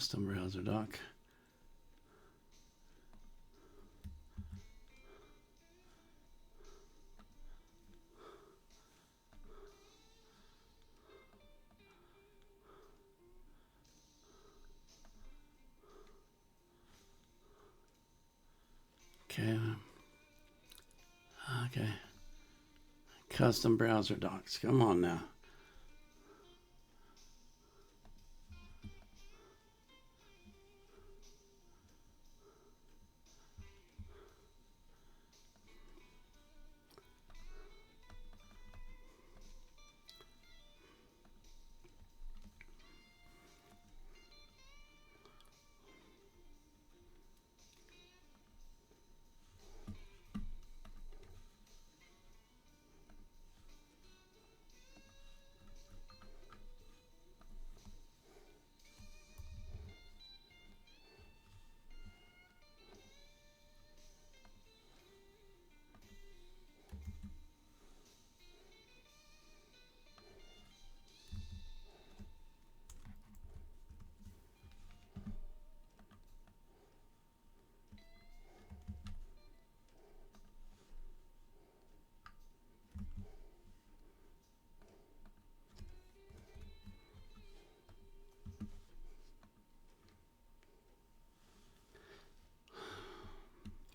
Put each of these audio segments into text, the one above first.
Custom browser doc. Okay. Okay. Custom browser docs. Come on now.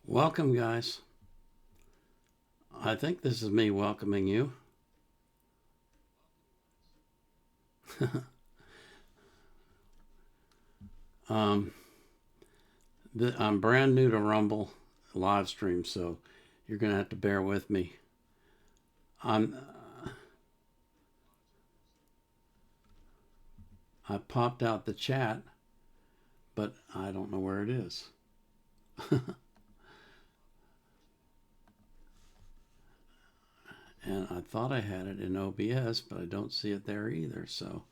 Welcome, guys. I think this is me welcoming you. um, I'm brand new to Rumble live stream, so you're going to have to bear with me. I popped out the chat, but I don't know where it is. And I thought I had it in OBS, but I don't see it there either, so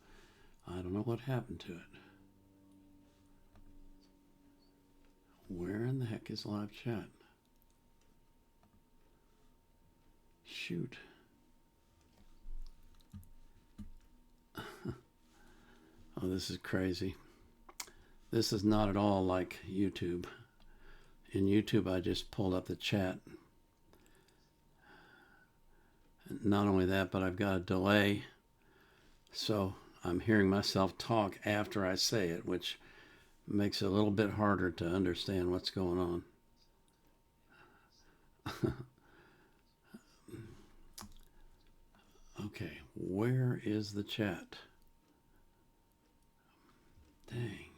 I don't know what happened to it. Where in the heck is live chat? Shoot. Oh, this is crazy. This is not at all like YouTube. In YouTube, I just pulled up the chat. Not only that, but I've got a delay. So I'm hearing myself talk after I say it, which makes it a little bit harder to understand what's going on. Okay, where is the chat? Dang.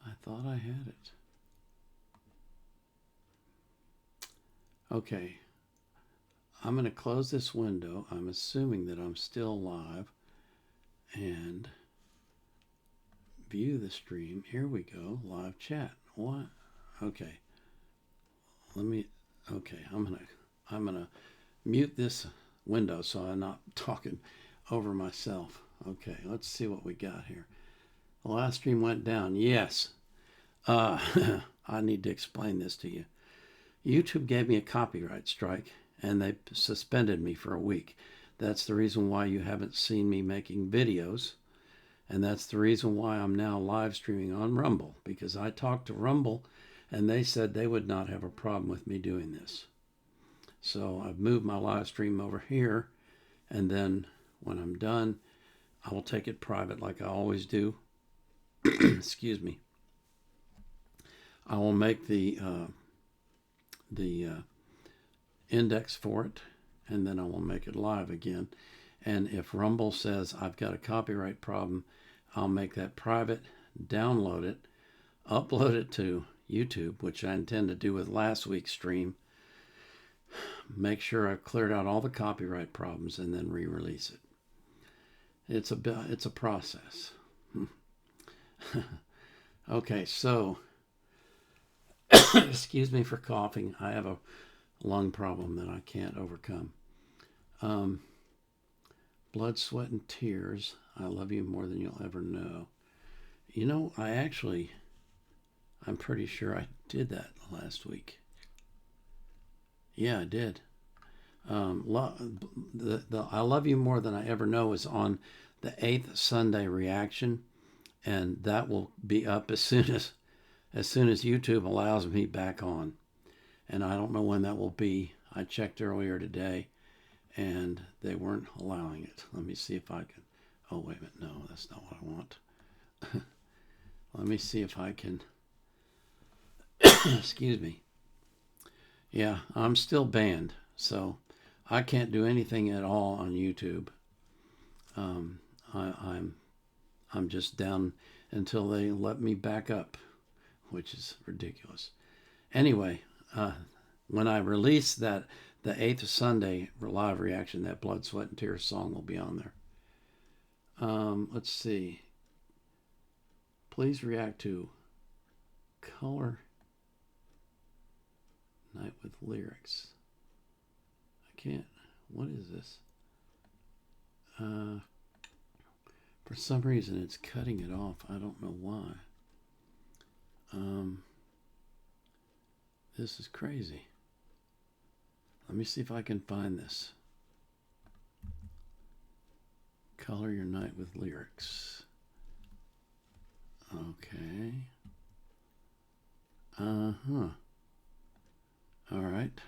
I thought I had it. Okay. I'm going to close this window. I'm assuming that I'm still live. And view the stream. Here we go. Live chat. What? Okay. Okay, I'm gonna mute this window so I'm not talking over myself. Okay, let's see what we got here. The last stream went down. Yes. I need to explain this to you. YouTube gave me a copyright strike and they suspended me for a week. That's the reason why you haven't seen me making videos. And that's the reason why I'm now live streaming on Rumble, because I talked to Rumble and they said they would not have a problem with me doing this. So I've moved my live stream over here, and then when I'm done, I will take it private like I always do. Excuse me. I will make the index for it, and then I will make it live again. And if Rumble says I've got a copyright problem, I'll make that private, download it, upload it to YouTube, which I intend to do with last week's stream. Make sure I've cleared out all the copyright problems and then re-release it. It's a process. Okay, so excuse me for coughing. I have a lung problem that I can't overcome. Blood, sweat, and tears. I love you more than you'll ever know. You know, I'm pretty sure I did that last week. Yeah, I did. The I love you more than I ever know is on the 8th Sunday reaction, and that will be up as soon as YouTube allows me back on. And I don't know when that will be. I checked earlier today, and they weren't allowing it. Let me see if I can. Oh, wait a minute. No, that's not what I want. Let me see if I can. Excuse me. Yeah, I'm still banned, so I can't do anything at all on YouTube. Um, I'm just down until they let me back up, which is ridiculous. Anyway, when I release that, the 8th Sunday live reaction, that Blood, Sweat, and Tears song will be on there. Let's see. Please react to Color Night with Lyrics. I can't. What is this? For some reason, it's cutting it off. I don't know why. This is crazy. Let me see if I can find this. Color Your Night with Lyrics. Okay. All right.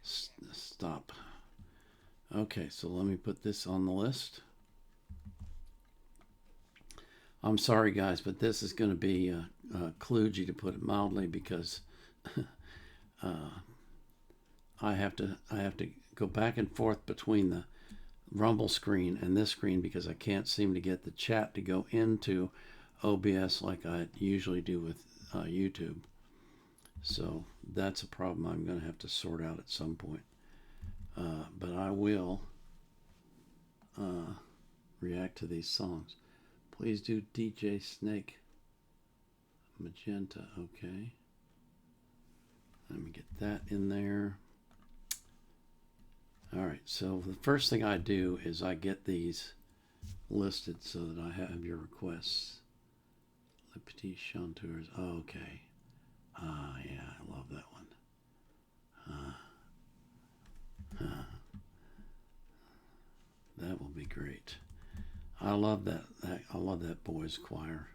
Stop. Okay, so let me put this on the list. I'm sorry, guys, but this is going to be kludgy, to put it mildly, because I have to go back and forth between the Rumble screen and this screen because I can't seem to get the chat to go into OBS like I usually do with YouTube. So that's a problem I'm going to have to sort out at some point. But I will react to these songs. Please do DJ Snake Magenta. Okay. Let me get that in there. All right, so the first thing I do is I get these listed so that I have your requests. Le Petit Chanteurs. Okay. Yeah, I love that one. That will be great. I love that. I love that boys' choir.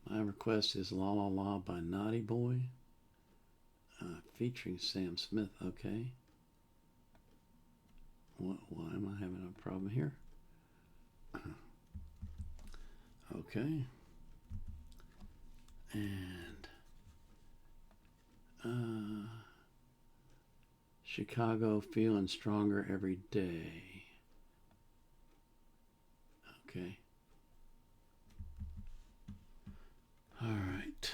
My request is La La La by Naughty Boy, featuring Sam Smith. Okay. Why am I having a problem here? Okay. And Chicago, Feeling Stronger Every Day. Okay. All right.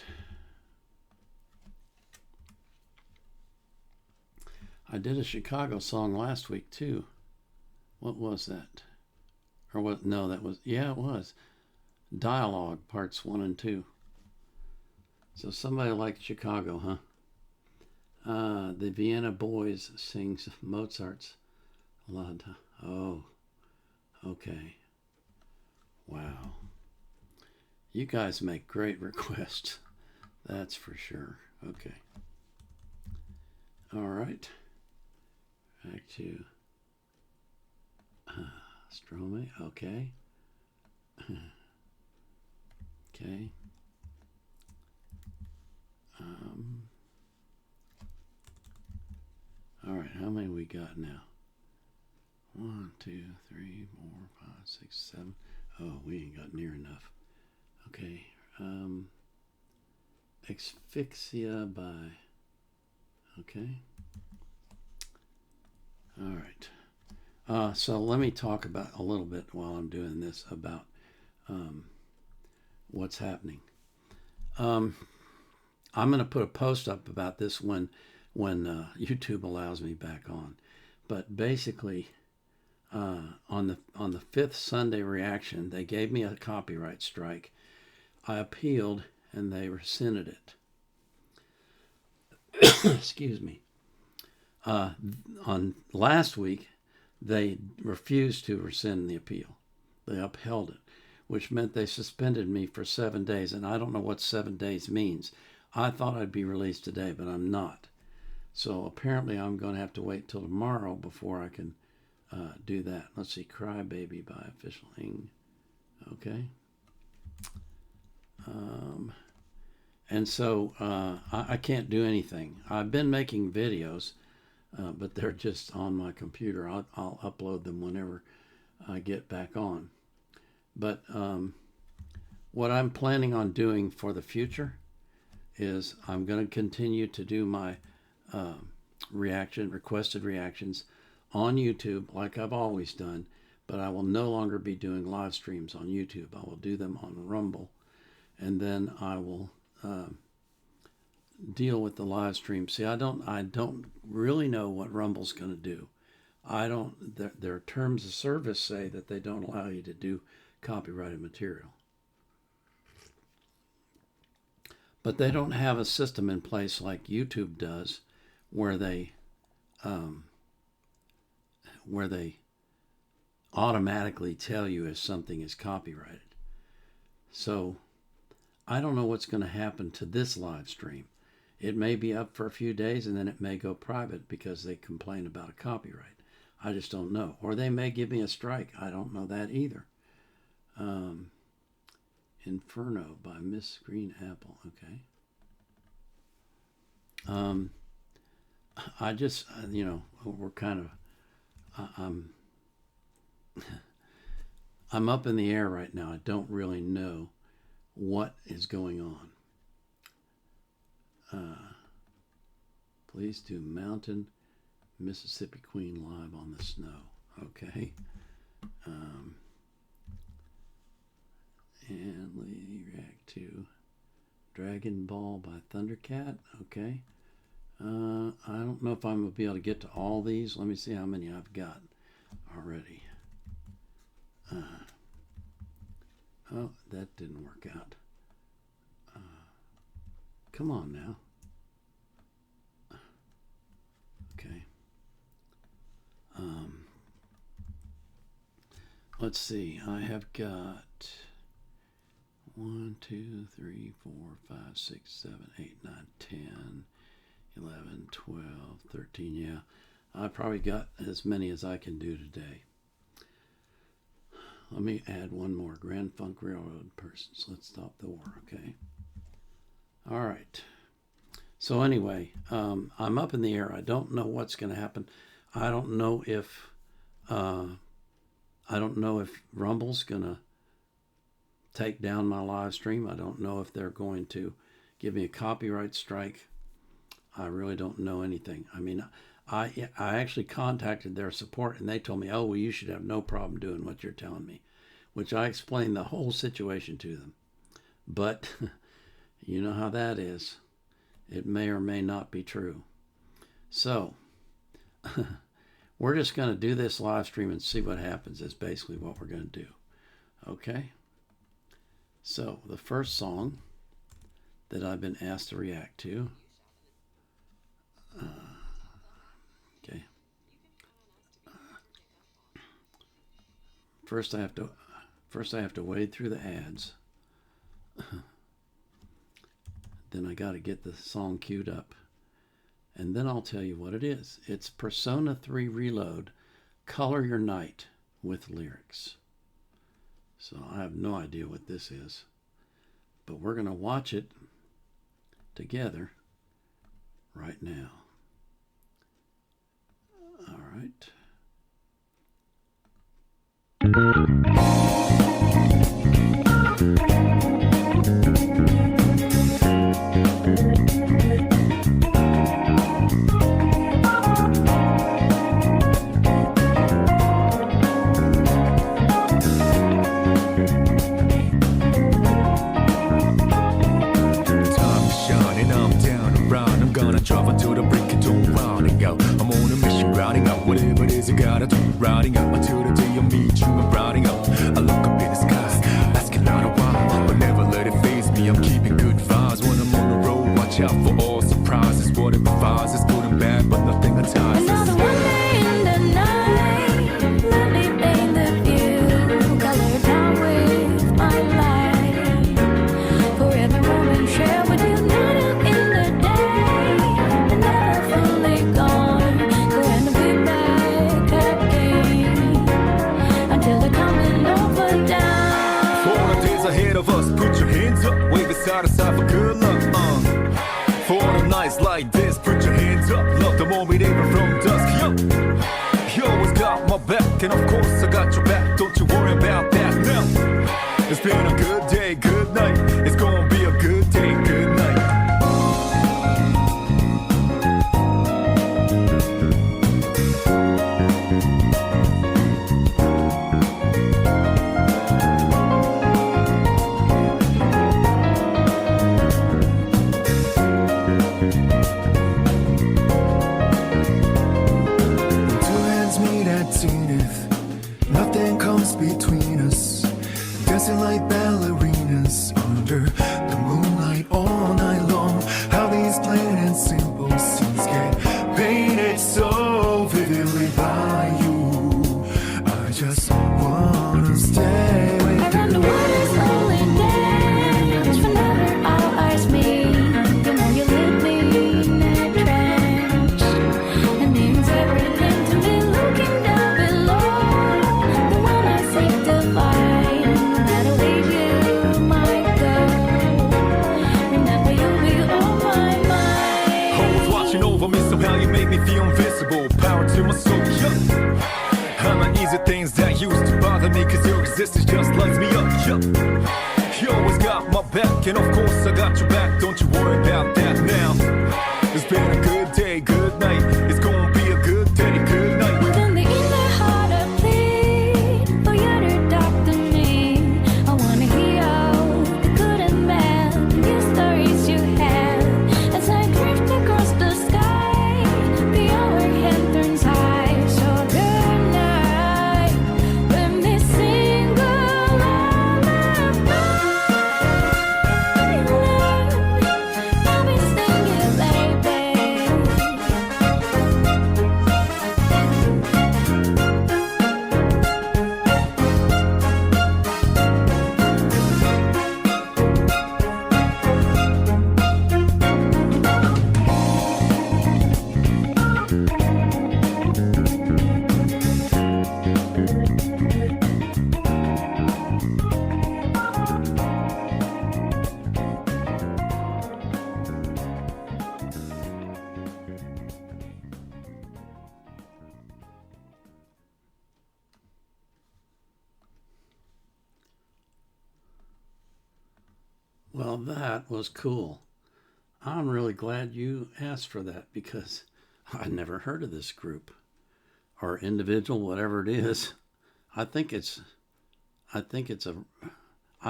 I did a Chicago song last week too. What was that? Or what? No, that was, yeah, it was Dialogue Parts 1 and 2. So somebody liked Chicago, huh? The Vienna Boys sings Mozart's Lada. Oh, okay. Wow. You guys make great requests. That's for sure. Okay. All right. Back to Stromae. Okay. Okay. All right. How many we got now? 1, 2, 3, 4, 5, 6, 7. Oh, we ain't got near enough. Okay. Asphyxia by. Okay. All right. So let me talk about a little bit while I'm doing this about what's happening. I'm going to put a post up about this when YouTube allows me back on. But basically, on the 5th Sunday reaction, they gave me a copyright strike. I appealed, and they rescinded it. Excuse me. On last week, they refused to rescind the appeal. They upheld it, which meant they suspended me for 7 days, and I don't know what 7 days means. I thought I'd be released today, but I'm not. So apparently I'm going to have to wait till tomorrow before I can do that. Let's see, Cry Baby by Official Hing. Okay. And so I can't do anything. I've been making videos, but they're just on my computer. I'll upload them whenever I get back on. But what I'm planning on doing for the future is I'm going to continue to do my requested reactions on YouTube like I've always done, but I will no longer be doing live streams on YouTube. I will do them on Rumble, and then I will deal with the live stream. See, I don't really know what Rumble's going to do. Their terms of service say that they don't allow you to do copyrighted material. But they don't have a system in place like YouTube does, where they automatically tell you if something is copyrighted. So I don't know what's going to happen to this live stream. It may be up for a few days and then it may go private because they complain about a copyright. I just don't know. Or they may give me a strike. I don't know that either. Inferno by Miss Green Apple. Okay. I just, we're kind of, I'm up in the air right now. I don't really know what is going on. Please do Mountain Mississippi Queen live on the snow. Okay. And react to Dragon Ball by Thundercat. Okay. I don't know if I'm going to be able to get to all these. Let me see how many I've got already. Oh, that didn't work out. Come on now. Okay. Let's see. I have got 1, 2, 3, 4, 5, 6, 7, 8, 9, 10, 11, 12, 13. Yeah, I probably got as many as I can do today. Let me add one more. Grand Funk Railroad Persons. Let's stop the war, okay? All right. So anyway, I'm up in the air. I don't know what's going to happen. I don't know if Rumble's going to take down my live stream. I don't know if they're going to give me a copyright strike. I really don't know anything. I mean, I actually contacted their support and they told me, oh, well, you should have no problem doing what you're telling me, which I explained the whole situation to them. But you know how that is. It may or may not be true. So we're just going to do this live stream and see what happens is basically what we're going to do. Okay? So the first song that I've been asked to react to. Okay. First I have to wade through the ads. Then I got to get the song queued up. And then I'll tell you what it is. It's Persona 3 Reload, Color Your Night with lyrics. So I have no idea what this is. But we're going to watch it together right now. All right. Travel to the break of dawn, rounding out. I'm on a mission, rounding out whatever it is I gotta do. Rounding out until the day I meet you. I'm rounding out. I look up in the sky, asking out a while, but never let it faze me. I'm keeping good vibes when I'm on the road. Watch out for all surprises. Whatever vibes is good and bad, but nothing entices. Another one day in the night, let me paint the view, color down with my light. For every moment shared with you, night and in the day. Never fully gone, going to be back again. nights like this, put your hands up. Love the moment even from dusk. Yo, you always got my back, and of course I got your back. Don't you worry about that now. It's been a good day, good night. It's gonna be a good day, good night. Nothing comes between us. Dancing like ballerinas under the moonlight all night long. How these plain and simple scenes get painted so vividly by you. I just wanna stay with you. Around the world is slowly dance. Whenever our eyes meet, you know you leave me in a trance. It means everything to me looking down below. The one I seek to find, no matter where you might go. Remember you'll be on my mind. Always watching over me, somehow you make me feel invisible. Power to my soul, yeah. I'm uneasy things that used to bother me, cause your existence just lights me up, yeah. You always got my back, and of course I got your back. Don't you worry about that now. It's been a good day, good night. It's gonna be a good day, good night. Within the inner heart I plead for you to talk to me. I wanna hear all the good and bad news stories you have. As I drift across the sky, the overhead turns high. So good night, let me sing a lullaby. I'll be singing, baby. Well, that was cool. I'm really glad you asked for that because I never heard of this group or individual, whatever it is. I think it's I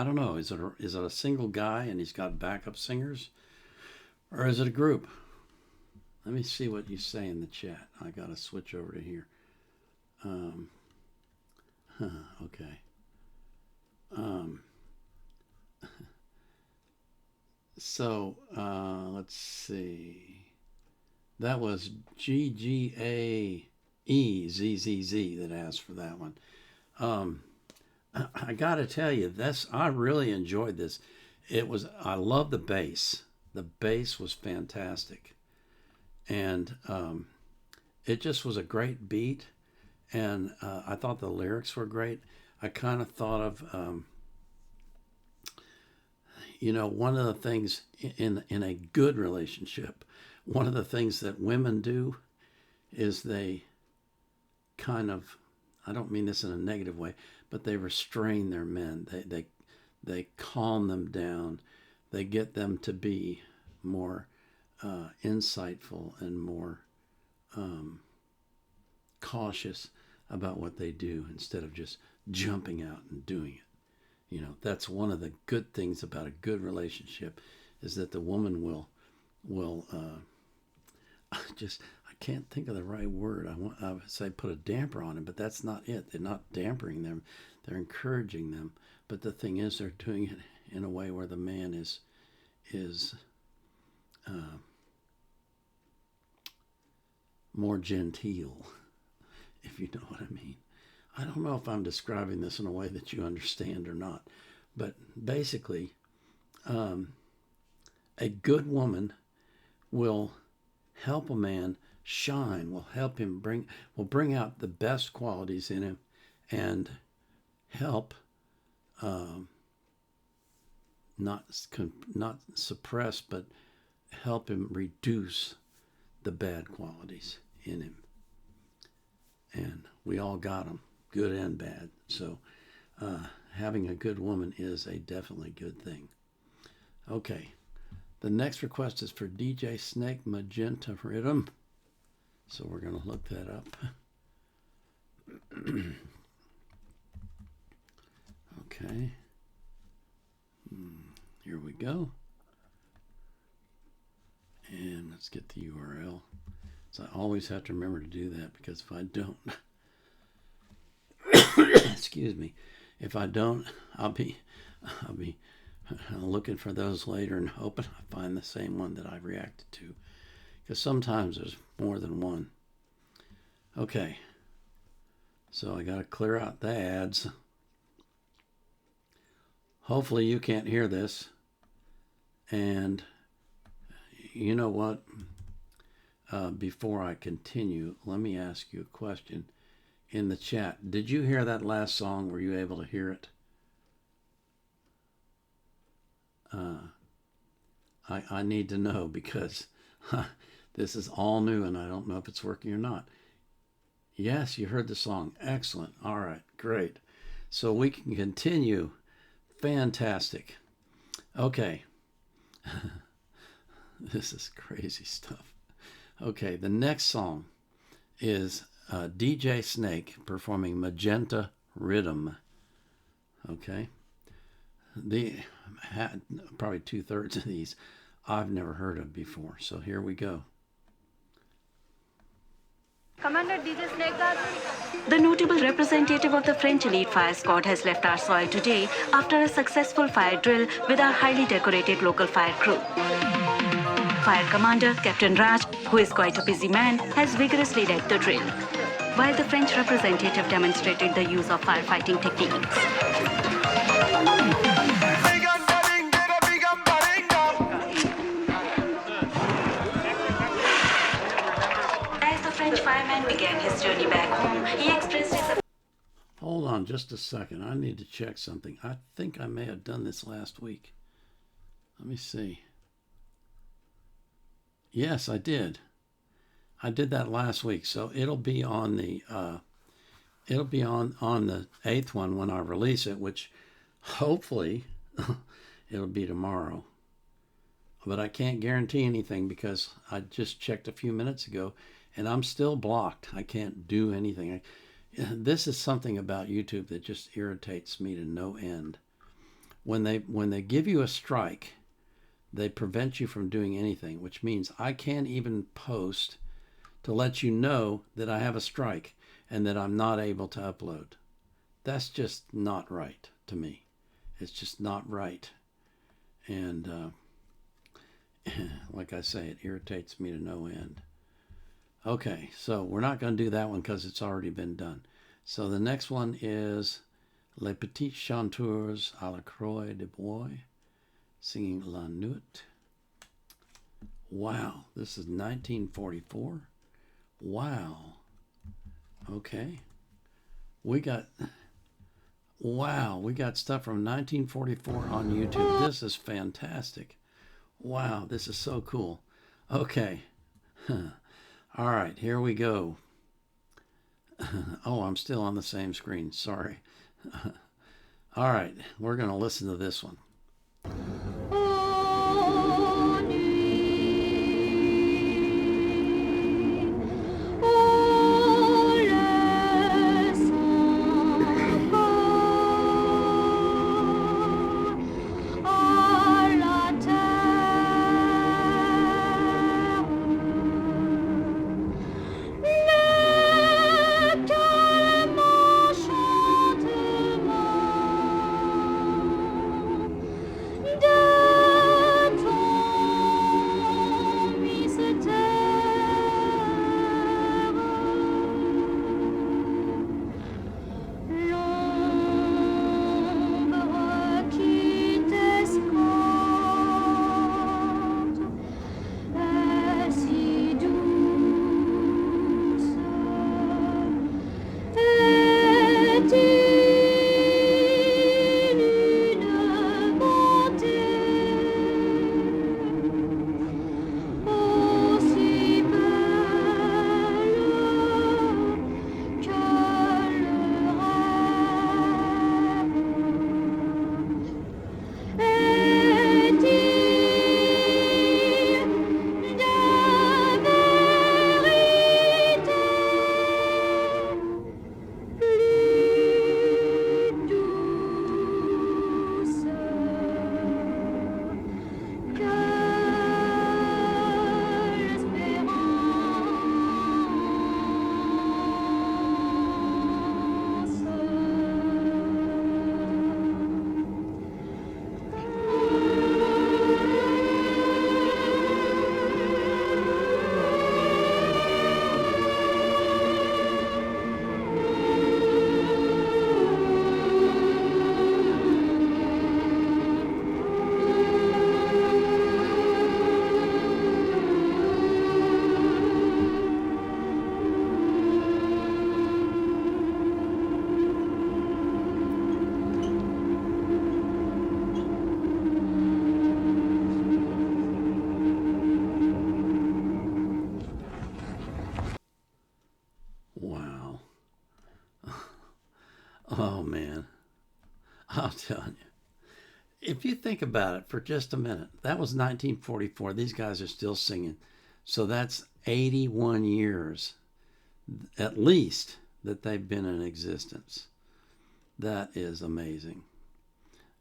don't know, is it a single guy and he's got backup singers? Or is it a group? Let me see what you say in the chat. I gotta switch over to here. Okay. So let's see. That was GGAEZZZ that asked for that one. I got to tell you, I really enjoyed this. I love the bass. The bass was fantastic, and it just was a great beat. And I thought the lyrics were great. I kind of thought of one of the things in a good relationship, one of the things that women do is they kind of, I don't mean this in a negative way, but they restrain their men. They calm them down. They get them to be more insightful and more cautious about what they do instead of just jumping out and doing it. That's one of the good things about a good relationship is that the woman will I can't think of the right word. I would say put a damper on it, but that's not it. They're not dampering them. They're encouraging them. But the thing is, they're doing it in a way where the man is more genteel, if you know what I mean. I don't know if I'm describing this in a way that you understand or not, but basically, a good woman will help a man shine, will help him bring out the best qualities in him, and help not suppress, but help him reduce the bad qualities in him. And we all got them, good and bad. So having a good woman is a definitely good thing. Okay, the next request is for DJ Snake Magenta Rhythm. So we're going to look that up. Okay. Here we go. And let's get the URL. So I always have to remember to do that, because if I don't, excuse me, if I don't, I'll be looking for those later and hoping I find the same one that I reacted to, because sometimes there's more than one. Okay, so I got to clear out the ads. Hopefully you can't hear this. And you know what? Before I continue, let me ask you a question in the chat. Did you hear that last song? Were you able to hear it? I need to know, because this is all new and I don't know if it's working or not. Yes, you heard the song. Excellent. All right, great. So we can continue. Fantastic. Okay. This is crazy stuff. Okay, the next song is DJ Snake performing Magenta Rhythm. Okay. Probably 2/3 of these I've never heard of before. So here we go. Commander DJ Snake Dad. The notable representative of the French elite fire squad has left our soil today after a successful fire drill with our highly decorated local fire crew. Fire Commander Captain Raj, who is quite a busy man, has vigorously led the drill, while the French representative demonstrated the use of firefighting techniques. As the French fireman began his journey back home, he expressed his... Hold on just a second. I need to check something. I think I may have done this last week. Let me see. Yes, I did. I did that last week, so it'll be on the on the 8th one when I release it, which hopefully it'll be tomorrow. But I can't guarantee anything, because I just checked a few minutes ago and I'm still blocked. I can't do anything. This is something about YouTube that just irritates me to no end. When they give you a strike, they prevent you from doing anything, which means I can't even post to let you know that I have a strike and that I'm not able to upload. That's just not right to me. It's just not right. And like I say, it irritates me to no end. Okay, so we're not going to do that one because it's already been done. So the next one is Les Petites Chanteurs à la Croix de Bois, singing La Nuit. Wow, this is 1944. Wow. Okay. We got stuff from 1944 on YouTube. This is fantastic. Wow, this is so cool. Okay. All right, here we go. Oh, I'm still on the same screen. Sorry. All right, we're going to listen to this one. Oh, man. I'll tell you. If you think about it for just a minute, that was 1944. These guys are still singing. So that's 81 years, at least, that they've been in existence. That is amazing.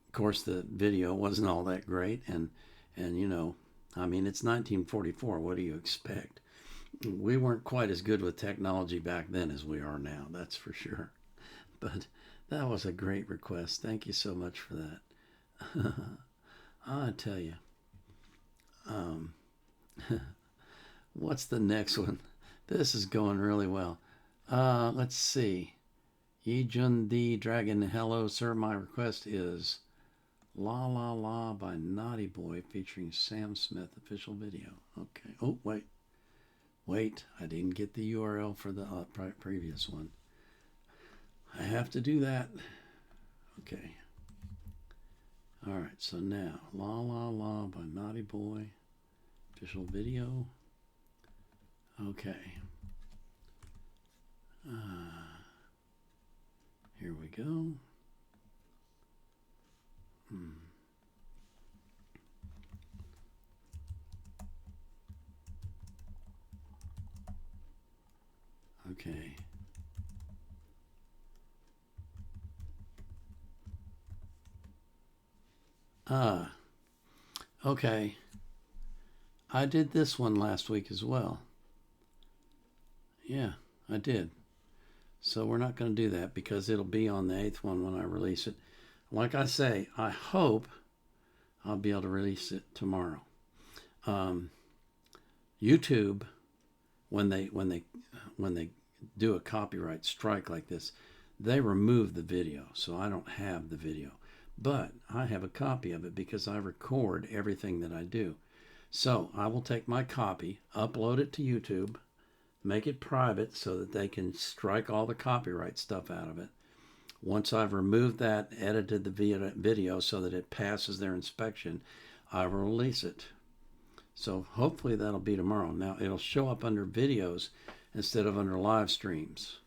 Of course, the video wasn't all that great. And you know, I mean, it's 1944. What do you expect? We weren't quite as good with technology back then as we are now. That's for sure. But that was a great request. Thank you so much for that. I tell you, what's the next one? This is going really well. Let's see. Yejun the Dragon, hello, sir. My request is La La La by Naughty Boy featuring Sam Smith official video. Okay. Oh, wait. I didn't get the URL for the previous one. I have to do that. Okay. All right, so now, La La La by Naughty Boy, official video. Okay. Here we go. Okay. Okay. I did this one last week as well. Yeah, I did. So we're not going to do that because it'll be on the 8th one when I release it. Like I say, I hope I'll be able to release it tomorrow. YouTube, when they do a copyright strike like this, they remove the video, so I don't have the video. But I have a copy of it because I record everything that I do. So I will take my copy, upload it to YouTube, make it private so that they can strike all the copyright stuff out of it. Once I've removed that, edited the video so that it passes their inspection, I will release it. So hopefully that'll be tomorrow. Now it'll show up under videos instead of under live streams.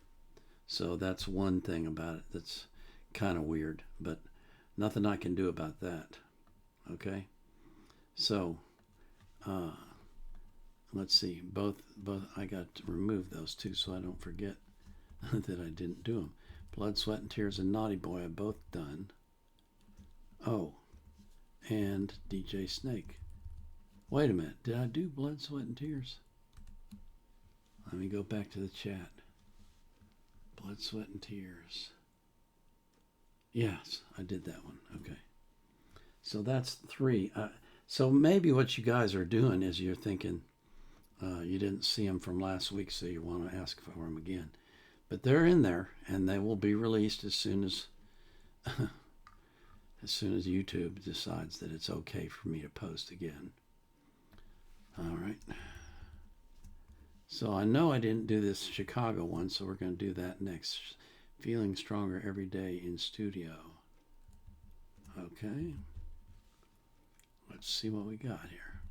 So that's one thing about it that's kind of weird, but nothing I can do about that. Okay? So, let's see. Both I got to remove those two so I don't forget that I didn't do them. Blood, Sweat, and Tears and Naughty Boy are both done. Oh, and DJ Snake. Wait a minute. Did I do Blood, Sweat, and Tears? Let me go back to the chat. Blood, Sweat, and Tears. Yes, I did that one. Okay. So that's 3. So maybe what you guys are doing is you're thinking you didn't see them from last week, so you want to ask for them again. But they're in there, and they will be released as soon as YouTube decides that it's okay for me to post again. All right. So I know I didn't do this Chicago one, so we're going to do that next. Feeling Stronger Every Day in Studio. Okay. Let's see what we got here.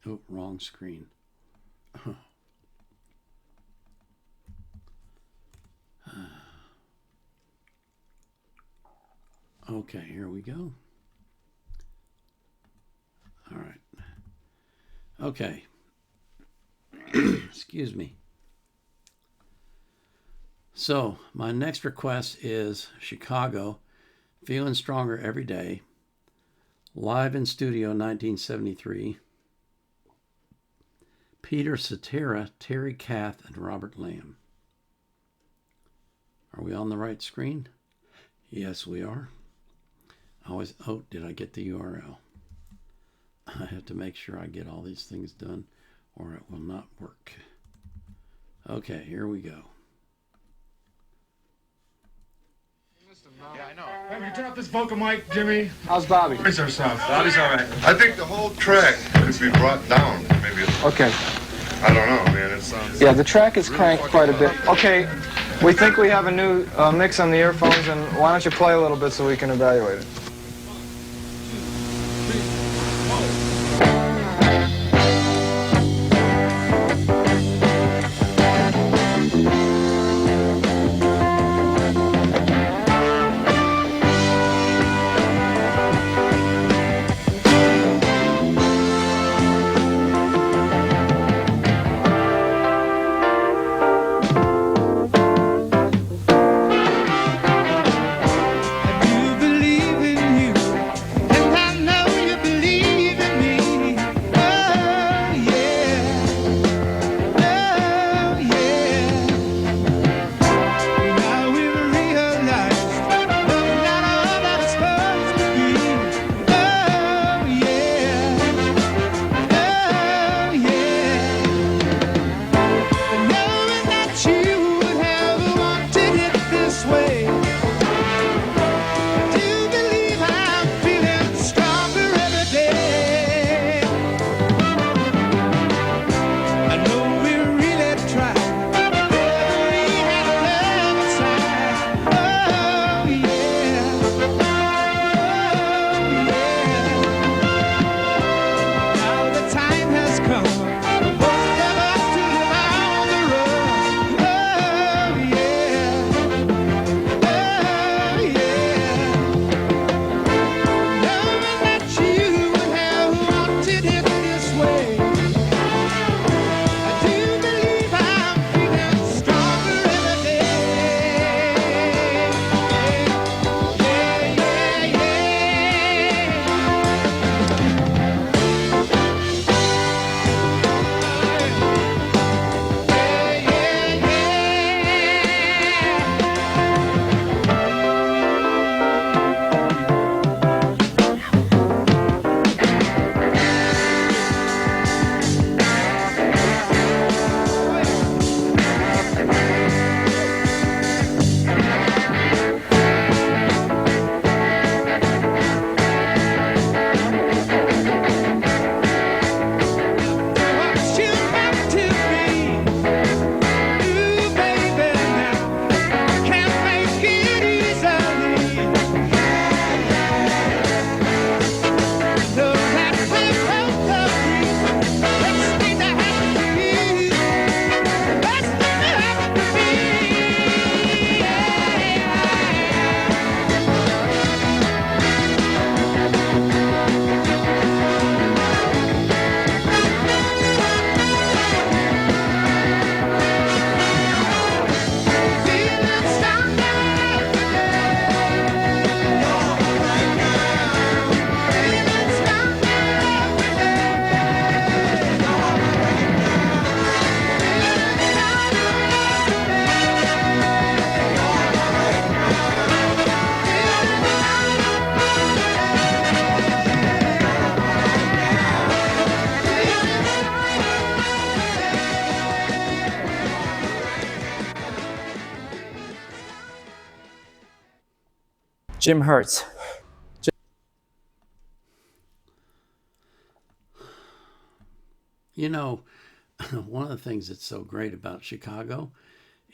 Oh, wrong screen. Okay, here we go. All right. Okay. Excuse me. So, my next request is Chicago, Feeling Stronger Every Day, live in studio 1973. Peter Cetera, Terry Kath, and Robert Lamb. Are we on the right screen? Yes, we are. Oh, did I get the URL? I have to make sure I get all these things done or it will not work. Okay, here we go. Yeah, I know. Hey, will you turn off this vocal mic, Jimmy? How's Bobby? Raise our sound. Bobby's all right. I think the whole track could be brought down. Maybe. Okay. I don't know, man. It sounds. Yeah, the track is cranked quite a bit. Okay, we think we have a new mix on the earphones, and why don't you play a little bit so we can evaluate it? Jim Hurts. You know, one of the things that's so great about Chicago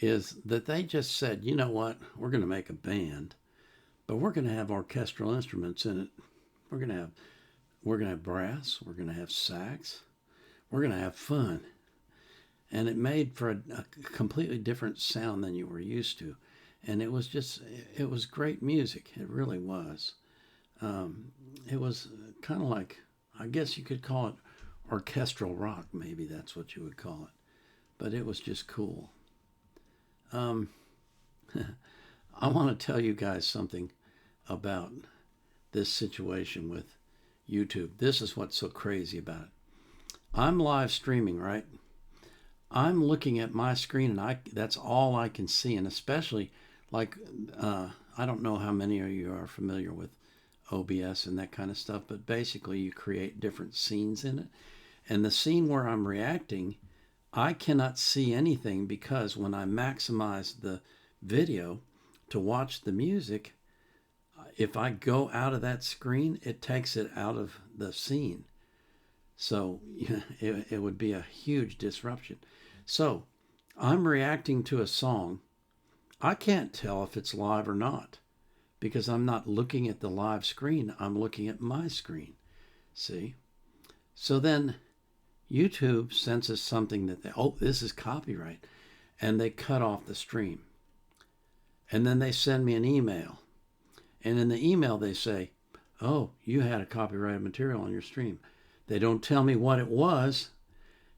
is that they just said, you know what, we're going to make a band, but we're going to have orchestral instruments in it. We're going to have brass. We're going to have sax. We're going to have fun. And it made for a completely different sound than you were used to. And it was great music. It really was. It was kind of like, I guess you could call it orchestral rock. Maybe that's what you would call it. But it was just cool. I want to tell you guys something about this situation with YouTube. This is what's so crazy about it. I'm live streaming, right? I'm looking at my screen and that's all I can see. And especially like, I don't know how many of you are familiar with OBS and that kind of stuff, but basically you create different scenes in it. And the scene where I'm reacting, I cannot see anything because when I maximize the video to watch the music, if I go out of that screen, it takes it out of the scene. So it would be a huge disruption. So I'm reacting to a song. I can't tell if it's live or not because I'm not looking at the live screen. I'm looking at my screen. See? So then YouTube senses something that this is copyright, and they cut off the stream. And then they send me an email. And in the email they say, oh, you had a copyrighted material on your stream. They don't tell me what it was,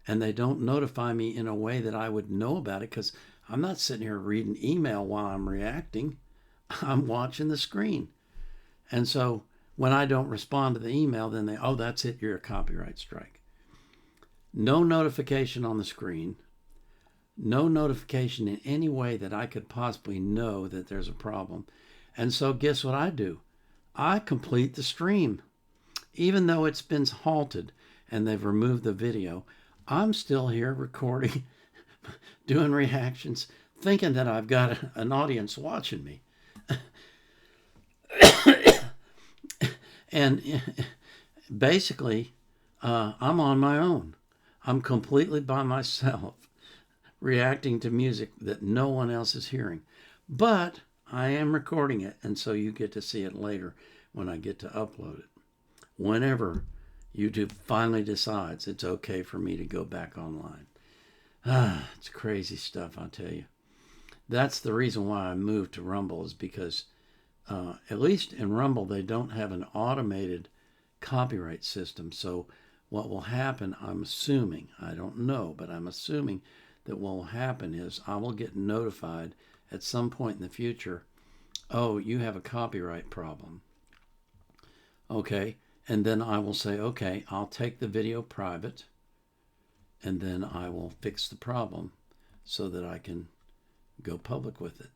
and they don't notify me in a way that I would know about it because I'm not sitting here reading email while I'm reacting. I'm watching the screen. And so when I don't respond to the email, then that's it, you're a copyright strike. No notification on the screen. No notification in any way that I could possibly know that there's a problem. And so guess what I do? I complete the stream. Even though it's been halted and they've removed the video, I'm still here recording, doing reactions, thinking that I've got an audience watching me. And basically, I'm on my own. I'm completely by myself, reacting to music that no one else is hearing. But I am recording it, and so you get to see it later when I get to upload it. Whenever YouTube finally decides it's okay for me to go back online. It's crazy stuff, I'll tell you. That's the reason why I moved to Rumble, is because at least in Rumble, they don't have an automated copyright system. So what will happen, I'm assuming, I don't know, but I'm assuming that what will happen is I will get notified at some point in the future, oh, you have a copyright problem. Okay, and then I will say, okay, I'll take the video private, and then I will fix the problem so that I can go public with it.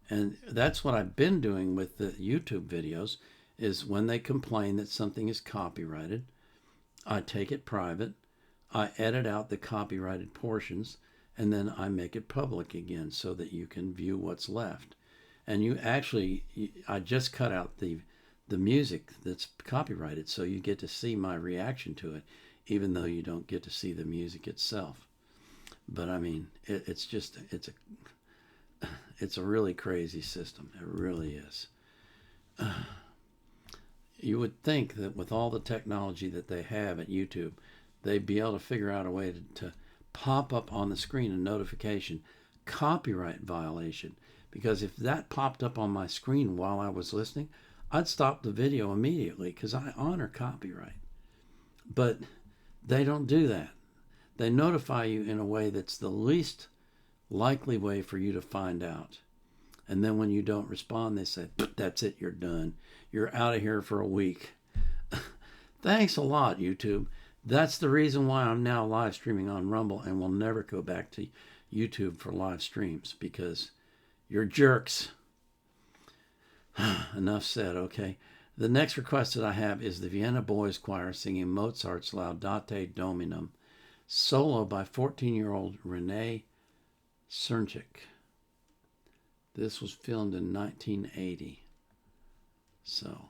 And that's what I've been doing with the YouTube videos, is when they complain that something is copyrighted, I take it private, I edit out the copyrighted portions, and then I make it public again so that you can view what's left. And I just cut out the music that's copyrighted, so you get to see my reaction to it, even though you don't get to see the music itself. But I mean, it's a really crazy system. It really is. You would think that with all the technology that they have at YouTube, they'd be able to figure out a way to pop up on the screen a notification, copyright violation. Because if that popped up on my screen while I was listening, I'd stop the video immediately because I honor copyright. But they don't do that. They notify you in a way that's the least likely way for you to find out. And then when you don't respond, they say, that's it, you're done. You're out of here for a week. Thanks a lot, YouTube. That's the reason why I'm now live streaming on Rumble and will never go back to YouTube for live streams, because you're jerks. Enough said, okay. The next request that I have is the Vienna Boys Choir singing Mozart's Laudate Dominum, solo by 14-year-old Renee Cerncik. This was filmed in 1980. So,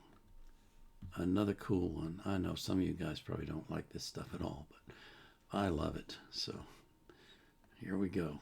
another cool one. I know some of you guys probably don't like this stuff at all, but I love it. So, here we go.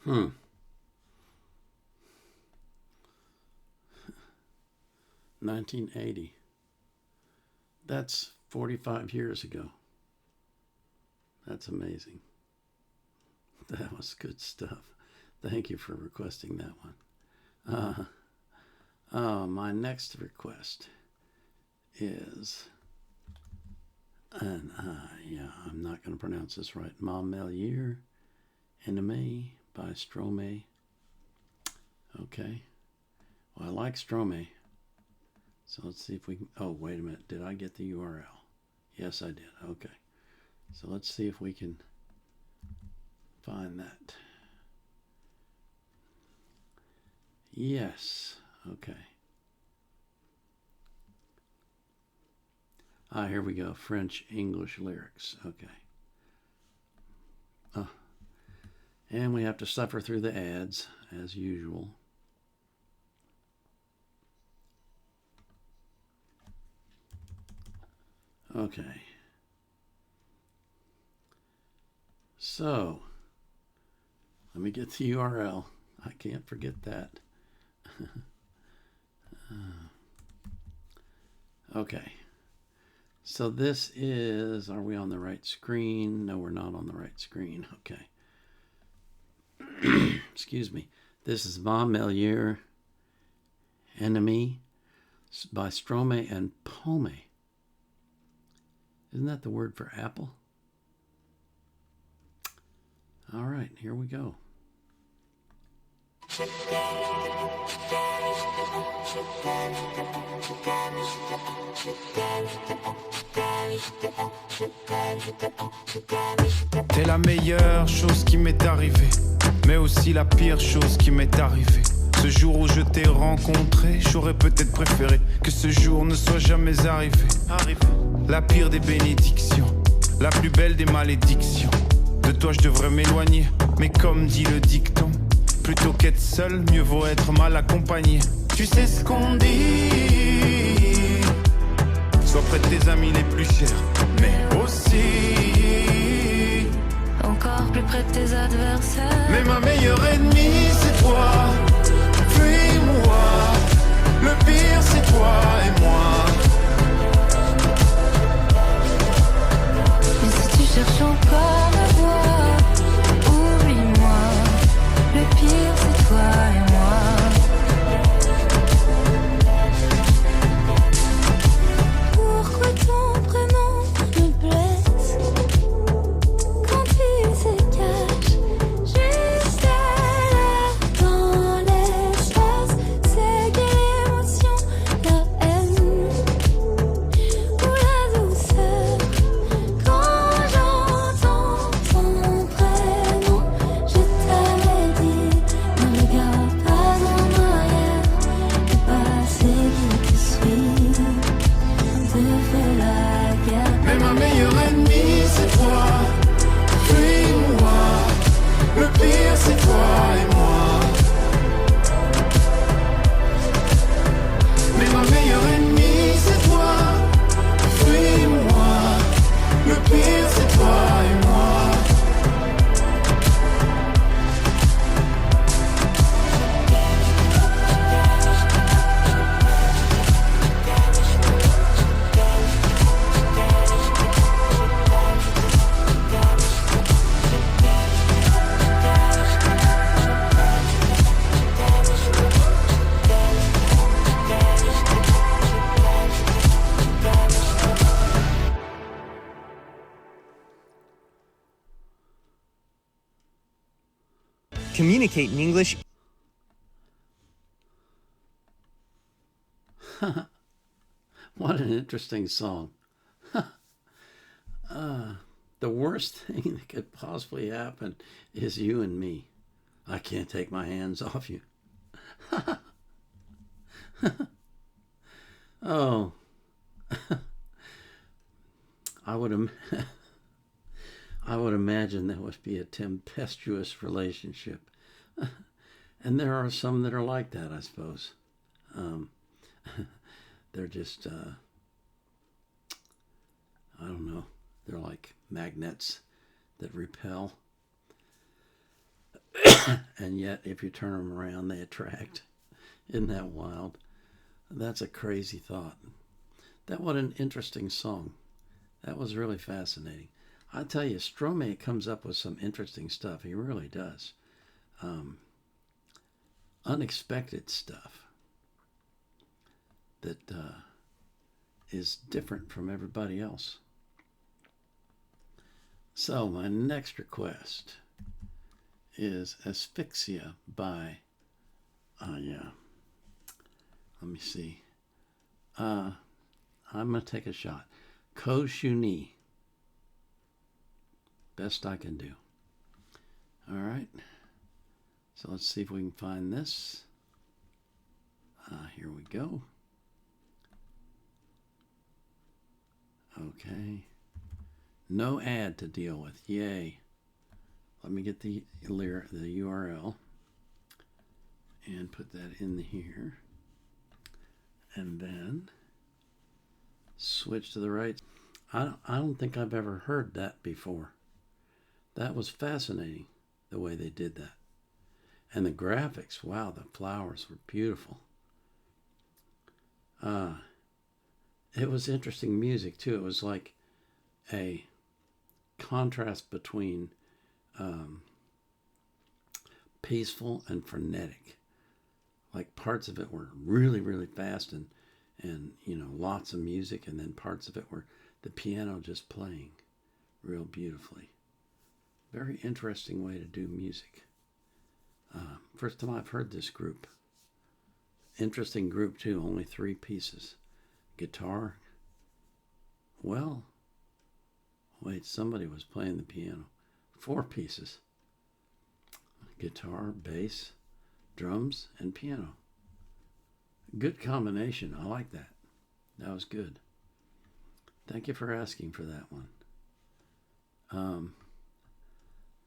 Hmm. 1980. That's 45 years ago. That's amazing. That was good stuff. Thank you for requesting that one. My next request is, and I'm not going to pronounce this right, Ma Melier Enemy by Stromae. Okay. Well, I like Stromae. So let's see if we can, oh, wait a minute. Did I get the URL? Yes, I did. Okay. So let's see if we can find that. Yes. Okay. Here we go. French English lyrics. Okay. And we have to suffer through the ads as usual. Okay. So, let me get the URL. I can't forget that. Okay. So this is, are we on the right screen? No, we're not on the right screen. Okay. Excuse me. This is Va Meilleur Ennemi by Stromae and Pome. Isn't that the word for apple? All right, here we go. T'es la meilleure chose qui m'est arrivée, mais aussi la pire chose qui m'est arrivée. Ce jour où je t'ai rencontré, j'aurais peut-être préféré que ce jour ne soit jamais arrivé. La pire des bénédictions, la plus belle des malédictions. De toi je devrais m'éloigner, mais comme dit le dicton, plutôt qu'être seul, mieux vaut être mal accompagné. Tu sais ce qu'on dit, sois près de tes amis les plus chers, mais aussi Encore plus près de tes adversaires. mais ma meilleure ennemie c'est toi, puis moi. Le pire c'est toi et moi. Mais si tu cherches encore à voir, oublie-moi. Le pire c'est toi et moi. Pourquoi ton prénom me blesse quand tu se caches juste là dans l'espace? C'est quelle émotion, la haine ou la douceur? Quand j'entends ton prénom, je t'avais dit, ne regarde pas en arrière. Le passé qui te suit te fait la guerre. Mais ma meilleure ennemie c'est toi, puis moi. Le pire c'est toi et moi. Mais ma meilleure ennemie c'est toi, puis moi. Le pire c'est toi et moi. Communicate in English. What an interesting song. The worst thing that could possibly happen is you and me. I can't take my hands off you. Oh. I would imagine that would be a tempestuous relationship. And there are some that are like that, I suppose. They're just, I don't know, they're like magnets that repel. And yet, if you turn them around, they attract. Isn't that wild? That's a crazy thought. What an interesting song. That was really fascinating. I tell you, Stromae comes up with some interesting stuff. He really does. Unexpected stuff that is different from everybody else. So my next request is Asphyxia by, let me see. I'm going to take a shot. Koshuni. Best I can do. All right. So let's see if we can find this. Here we go. Okay. No ad to deal with. Yay. Let me get the URL and put that in here. And then switch to the right. I don't think I've ever heard that before. That was fascinating, the way they did that. And the graphics, wow, the flowers were beautiful. It was interesting music, too. It was like a contrast between peaceful and frenetic. Like parts of it were really, really fast and you know, lots of music, and then parts of it were the piano just playing real beautifully. Very interesting way to do music. First time I've heard this group. Interesting group too, only 3 pieces. Guitar. Well, wait, somebody was playing the piano. 4 pieces. Guitar, bass, drums, and piano. Good combination. I like that. That was good. Thank you for asking for that one.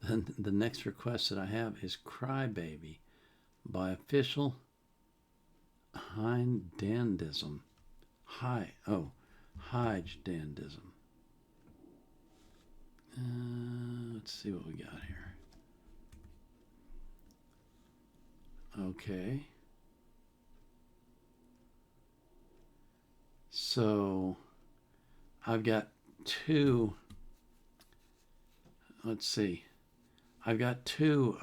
Then the next request that I have is Crybaby by Official Dandism. Hige Dandism. Let's see what we got here. Okay. So I've got 2. Let's see. I've got 2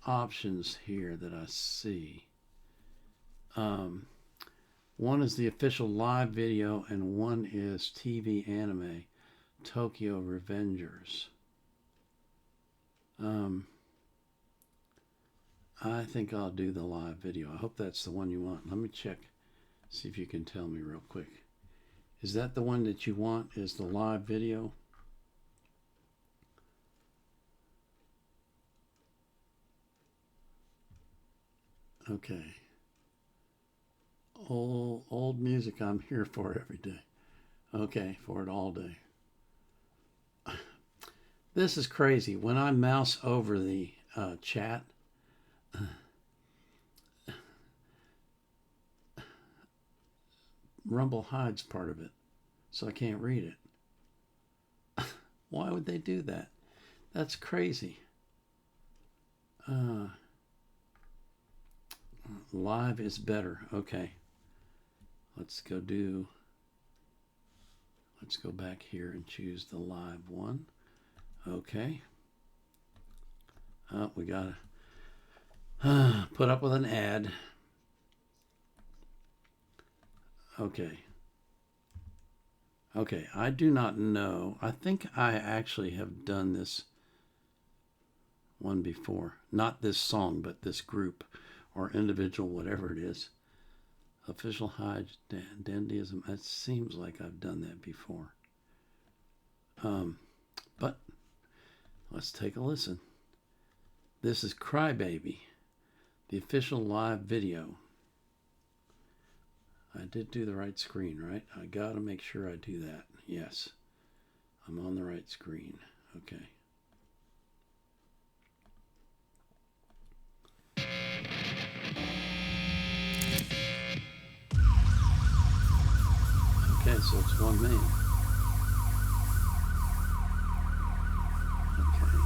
options here that I see. One is the official live video, and one is TV anime, Tokyo Revengers. I think I'll do the live video. I hope that's the one you want. Let me check, see if you can tell me real quick. Is that the one that you want, is the live video? Okay. Old music I'm here for every day. Okay, for it all day. This is crazy. When I mouse over the chat, Rumble hides part of it, so I can't read it. Why would they do that? That's crazy. Live is better. Okay. Let's go back here and choose the live one. Okay. We gotta put up with an ad. Okay. Okay, I do not know. I think I actually have done this one before. Not this song, but this group or individual, whatever it is. Official Hige Dandyism. It seems like I've done that before. But let's take a listen. This is Crybaby, the official live video. I did do the right screen, right? I gotta make sure I do that. Yes, I'm on the right screen. Okay. Okay, so it's one man. Okay.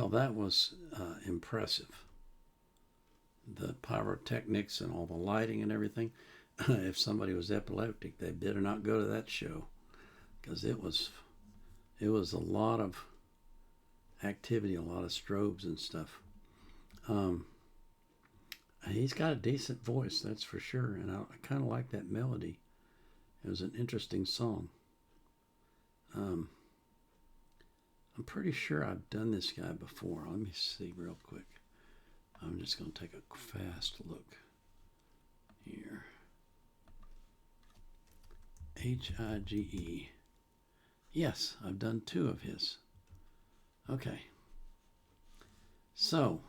Well, that was impressive. The pyrotechnics and all the lighting and everything. If somebody was epileptic, they better not go to that show, because it was a lot of activity, a lot of strobes and stuff. He's got a decent voice, that's for sure, and I kind of like that melody. It was an interesting song. I'm pretty sure I've done this guy before. Let me see real quick. I'm just going to take a fast look here. H-I-G-E. Yes, I've done 2 of his. Okay. So,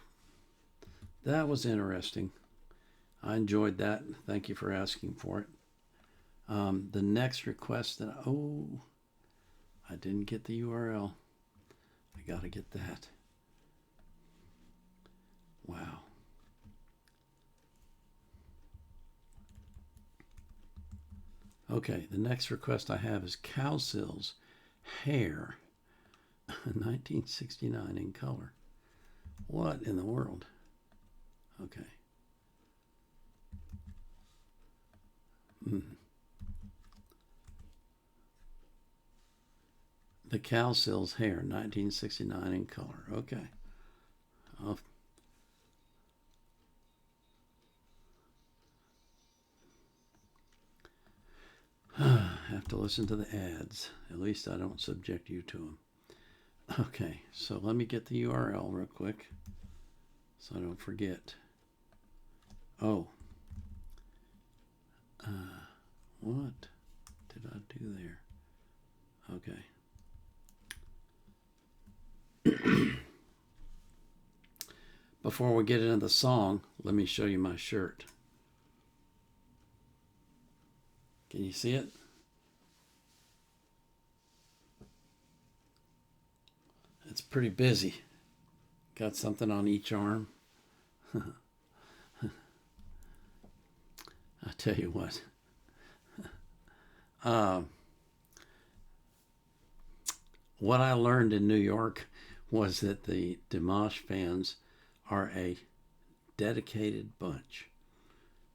that was interesting. I enjoyed that. Thank you for asking for it. The next request that I didn't get the URL. I got to get that. Wow. Okay, the next request I have is Cowsills Hair, 1969 in color. What in the world? Okay. The Cowsills Hair, 1969 in color. Okay. Have to listen to the ads. At least I don't subject you to them. Okay, so let me get the URL real quick so I don't forget. What did I do there? Okay. Before we get into the song, let me show you my shirt. Can you see it? It's pretty busy. Got something on each arm. I tell you what. What I learned in New York was that the Dimash fans are a dedicated bunch.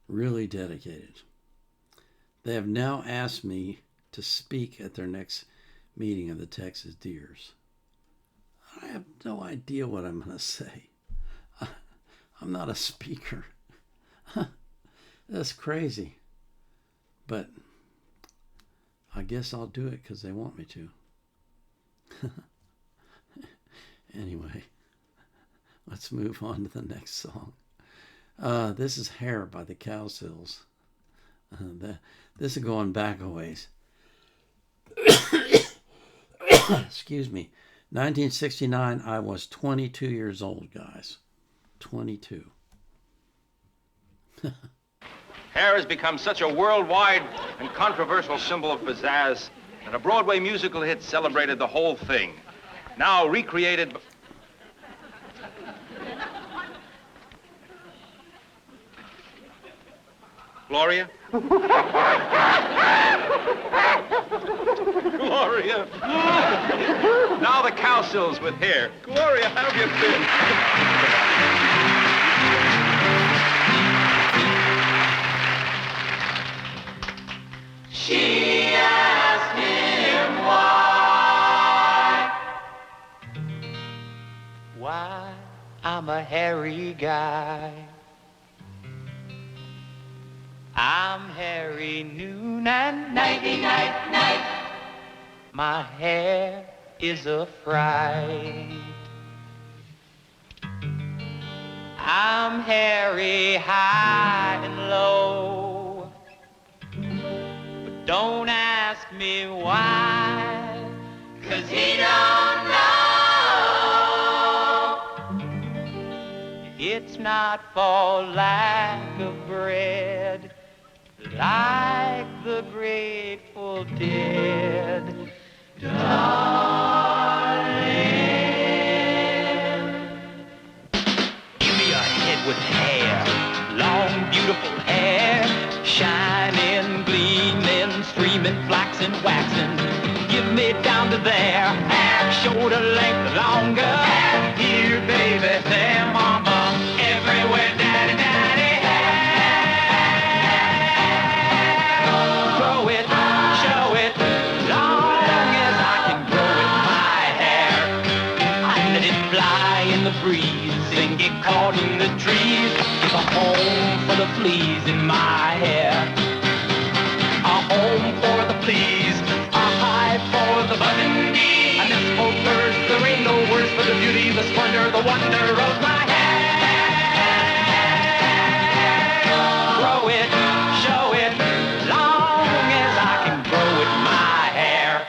Really dedicated. They have now asked me to speak at their next meeting of the Texas Deers. I have no idea what I'm going to say. I'm not a speaker. That's crazy. But I guess I'll do it because they want me to. Anyway, let's move on to the next song. This is Hair by the Cowsills. This is going back a ways. Excuse me. 1969, I was 22 years old, guys. 22. Hair has become such a worldwide and controversial symbol of pizzazz that a Broadway musical hit celebrated the whole thing. Now recreated... Gloria? Gloria. Now the Cowsills with Hair. Gloria, how have you been? She asked him why I'm a hairy guy. I'm hairy noon and nighty night night. My hair is a fright. I'm hairy high and low. But don't ask me why, 'cause he don't know. It's not for lack of bread, like the Grateful Dead, darling. Give me a head with hair, long, beautiful hair, shining, gleaming, streaming, flaxen, waxing. Give me down to there, hair, shoulder length longer, hair, here breeze and get caught in the trees. It's a home for the fleas in my hair. A home for the fleas, a hive for the buzzing bee. A nest for birds, there ain't no words for the beauty, the splendor, the wonder of my hair. Grow it, show it, long as I can grow it, my hair.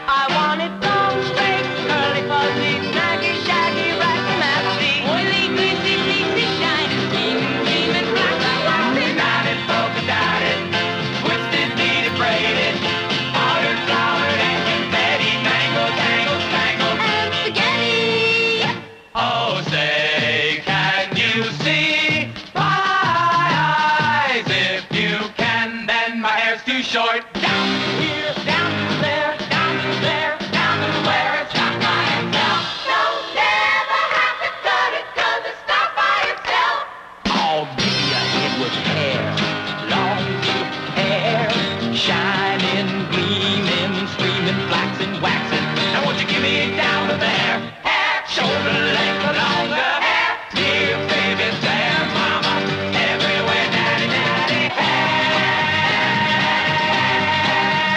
I want it long, straight, curly, fuzzy, snaggy, shaggy, racky, maxy, oily, greasy, fleecy, shiny, steaming, gleaming, black, like waxy, knotted, polka dotted, twisted, beaded, braided, powdered, flowered, and confetti, mangled, tangled, spangled, and spaghetti. Oh, say, can you see my eyes? If you can, then my hair's too short. Down to here, down to there, down to there, down to where it's not by itself. No, never have to cut it, 'cause it's not by itself. I'll give you a head with hair, long beautiful hair, shining, gleaming, streaming, flaxing, waxing. Now won't you give me down to there? Hair, shoulder length or longer. Hair, dear baby, there, mama, everywhere, daddy, daddy.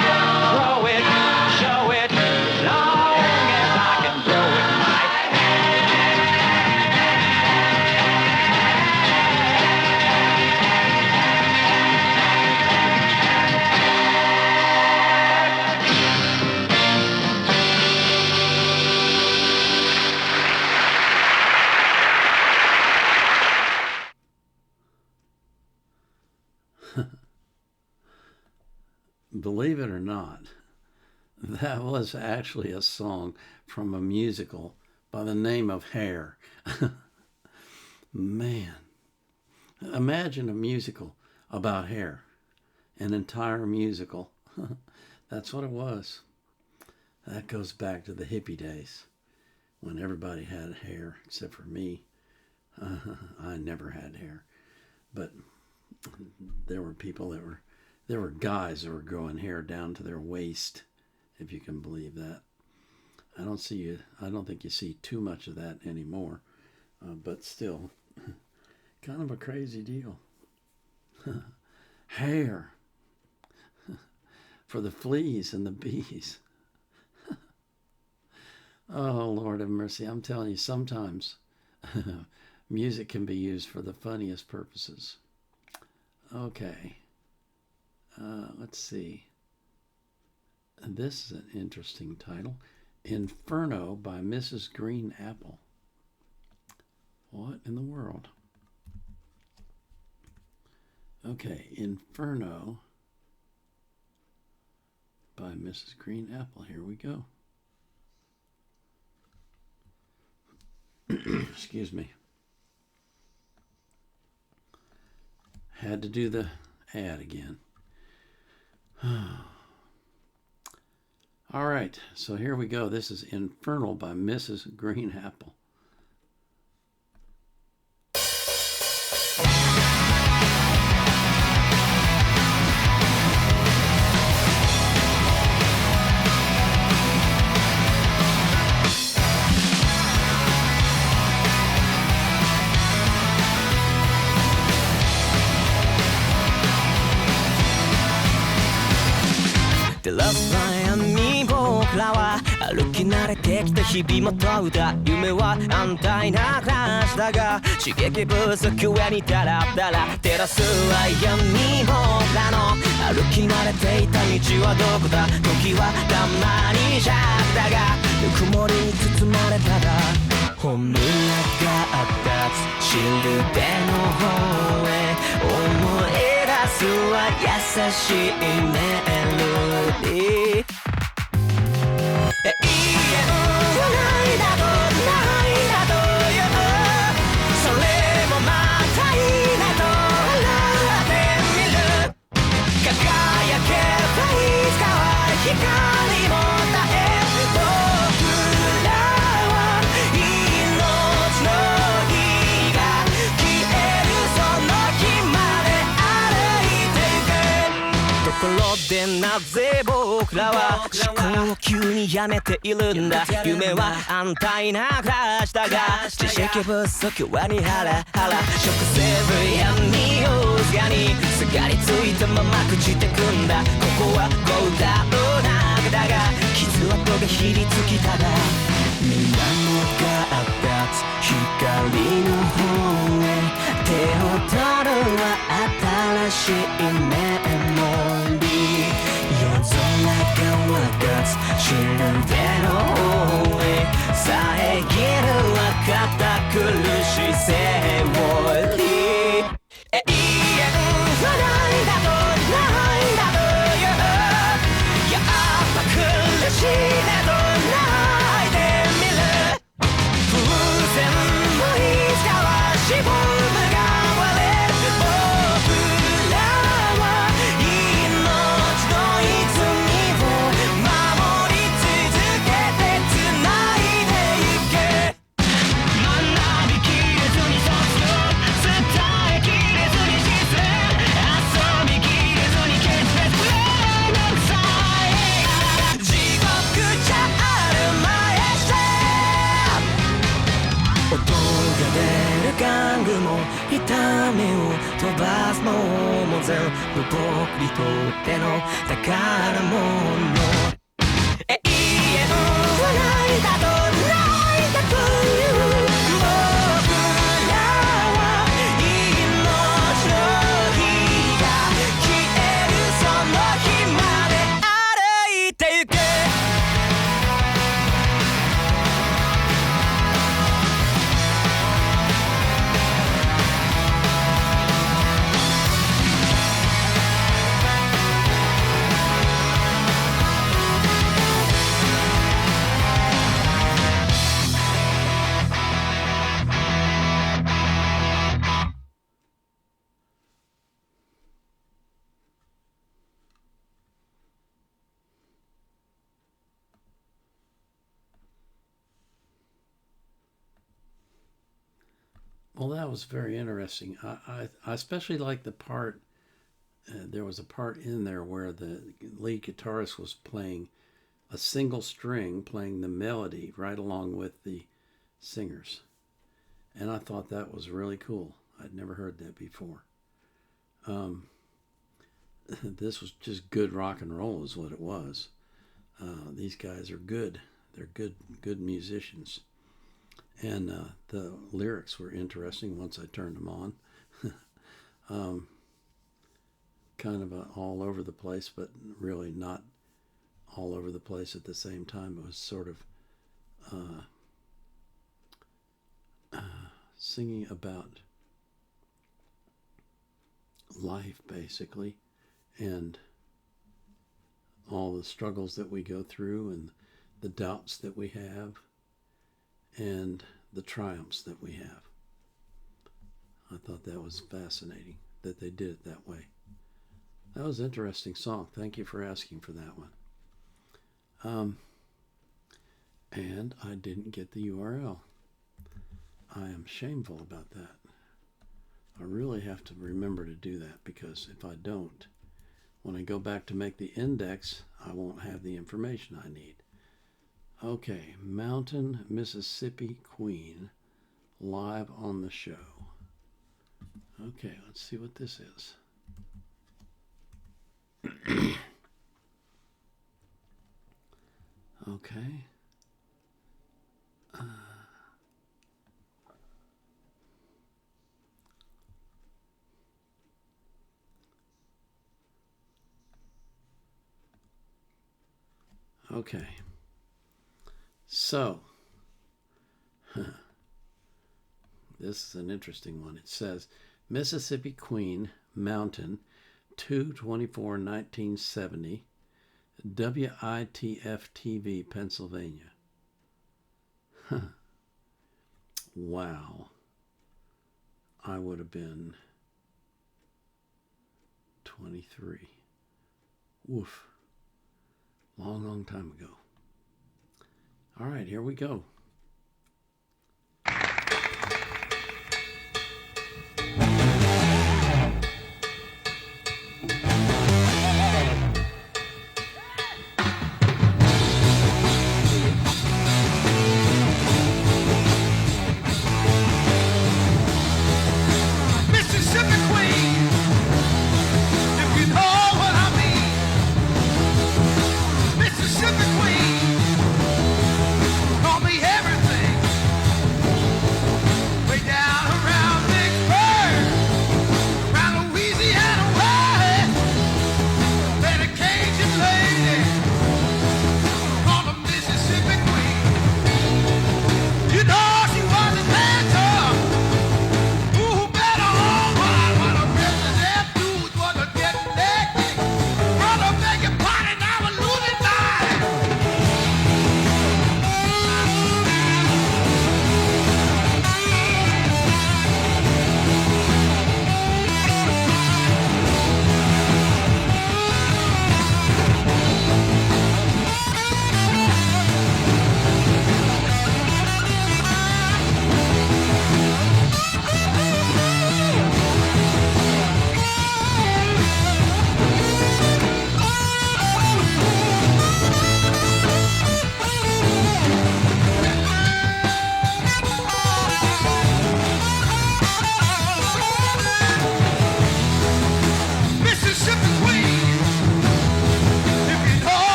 Grow it, show it, long as I can grow it, my Believe it or not, that was actually a song from a musical by the name of Hair. Man, imagine a musical about hair, an entire musical. That's what it was. That goes back to the hippie days when everybody had hair except for me. I never had hair, but there were people there were guys that were growing hair down to their waist, if you can believe that. I don't think you see too much of that anymore, but still, kind of a crazy deal. Hair for the fleas and the bees. Oh, Lord have mercy. I'm telling you, sometimes music can be used for the funniest purposes. Okay. Let's see. This is an interesting title. Inferno by Mrs. Green Apple. What in the world? Okay, Inferno by Mrs. Green Apple. Here we go. Excuse me. Had to do the ad again. All right, so here we go. This is Infernal by Mrs. Green Apple. The last line に僕らは歩き慣れてきた日々も問うた夢は安泰な暮らしだが刺激不足上にダラダラ照らすは闇僕らの歩き慣れていた道はどこだ時はたまにシャクだがぬくもりに包まれたら本村が立つシルベの方へ思い出すは優しいメロディー永遠をないだとないだというそれもまたいいなと笑ってみる輝けばいつかは光も絶え僕らは命の火が消えるその日まで歩いてゆくところでなぜ僕らは思考を急にやめているんだ夢は安泰な暮らしだが知識不足はにハラハラ食成分や匂いがにすがりついたまま朽ちてくんだここはゴーダの中だが傷跡がひりつきただ水面が立つ光の方へ手を取るは新しいメモリー夜空が渡す死ぬ手の方へ遮るは堅苦しいセオリー永遠はないだとないだというやっぱ苦しいねと泣いてみる風船もいつかはしぼむが割れる僕らは命の泉を守り続けて繋いでゆけ学びきれずに卒業伝えきれずに実践遊びきれずに決別めんどくさい地獄じゃあるまいして音が出る玩具も痛みを飛ばすものも全部僕にとっての宝物永遠はないだとないだという僕らは命の火が消えるその日まで歩いてゆけWell, that was very interesting. I especially like the part, there was a part in there where the lead guitarist was playing a single string, playing the melody right along with the singers. And I thought that was really cool. I'd never heard that before. This was just good rock and roll is what it was. These guys are good. They're good musicians. And the lyrics were interesting once I turned them on. Kind of all over the place, but really not all over the place at the same time. It was sort of singing about life, basically, and all the struggles that we go through and the doubts that we have and the triumphs that we have. I thought that was fascinating that they did it that way. That was an interesting song. Thank you for asking for that one. And I didn't get the URL. I am shameful about that. I really have to remember to do that because if I don't, when I go back to make the index, I won't have the information I need. Okay, Mountain, Mississippi Queen, live on the show. Okay, let's see what this is. Okay. Okay. So, this is an interesting one. It says, Mississippi Queen, Mountain, 2/24/1970, WITF-TV, Pennsylvania. Wow. I would have been 23. Woof. Long time ago. All right, here we go.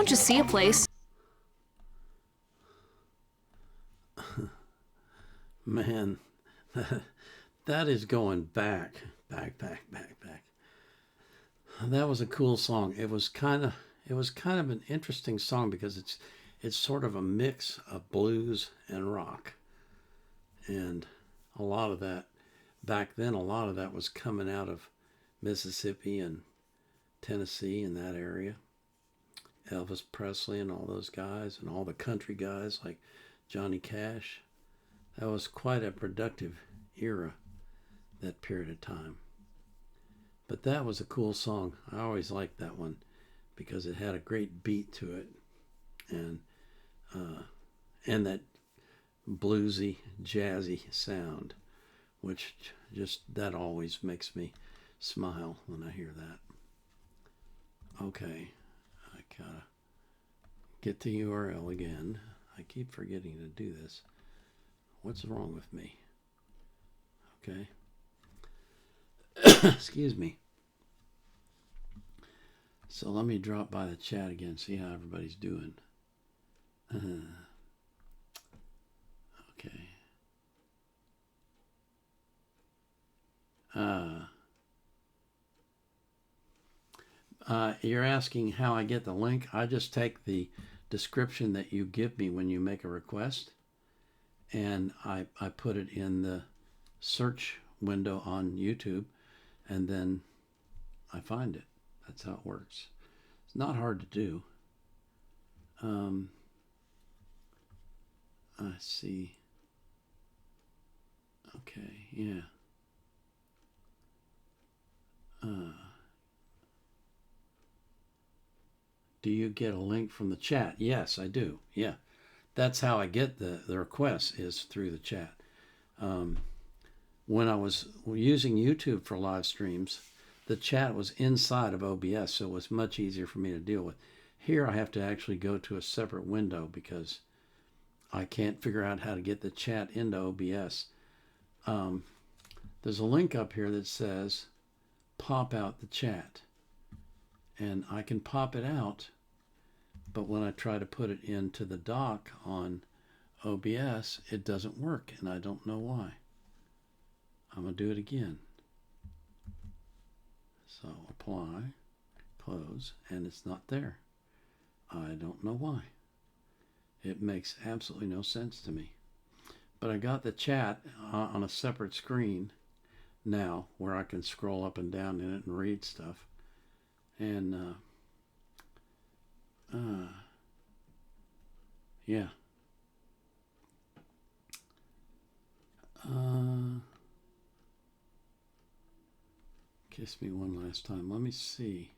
don't just see a place. Man, that is going back. That was a cool song. It was kind of an interesting song because it's sort of a mix of blues and rock. And a lot of that, back then, a lot of that was coming out of Mississippi and Tennessee and that area. Elvis Presley and all those guys and all the country guys like Johnny Cash. That was quite a productive era, that period of time. But that was a cool song. I always liked that one because it had a great beat to it, and that bluesy, jazzy sound, which just that always makes me smile when I hear that. Okay, I gotta get the URL again. I keep forgetting to do this. What's wrong with me? Okay. Excuse me. So let me drop by the chat again, see how everybody's doing. Okay. You're asking how I get the link. I just take the description that you give me when you make a request, and I put it in the search window on YouTube, and then I find it. That's how it works. It's not hard to do. I see. Okay, yeah. Do you get a link from the chat? Yes, I do. Yeah. That's how I get the requests, is through the chat. When I was using YouTube for live streams, the chat was inside of OBS, so it was much easier for me to deal with. Here I have to actually go to a separate window because I can't figure out how to get the chat into OBS. There's a link up here that says pop out the chat, and I can pop it out, but when I try to put it into the dock on OBS, it doesn't work, and I don't know why. I'm going to do it again. So apply, close, and it's not there. I don't know why. It makes absolutely no sense to me. But I got the chat on a separate screen now where I can scroll up and down in it and read stuff. And yeah. Kiss me one last time. Let me see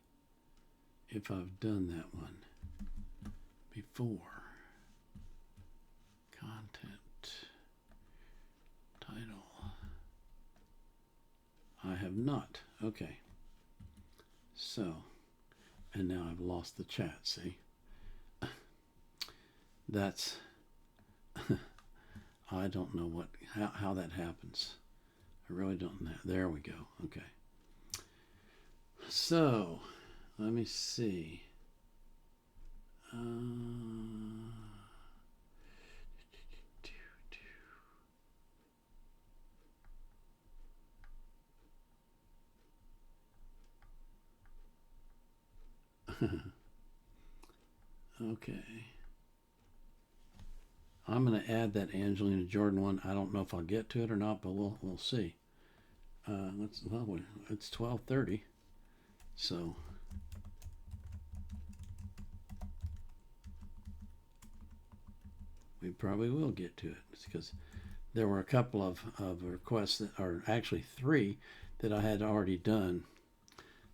if I've done that one before. Content, title. I have not. Okay. So, and now I've lost the chat, see? That's, I don't know how that happens. I really don't know. There we go. Okay. So, let me see. Okay. I'm going to add that Angelina Jordan one. I don't know if I'll get to it or not, but we'll see. It's 12:30, so we probably will get to it because there were a couple of requests that are actually 3 that I had already done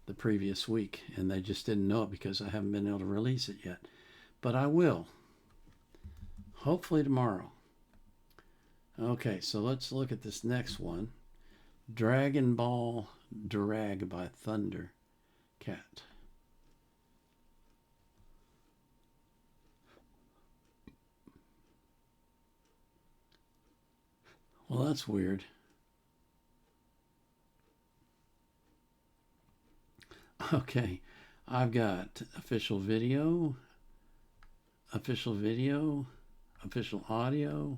the previous week, and they just didn't know it because I haven't been able to release it yet. But I will. Hopefully tomorrow. Okay, so let's look at this next one. Dragon Ball Drag by Thunder Cat. Well, that's weird. Okay, I've got official video, official video, official audio,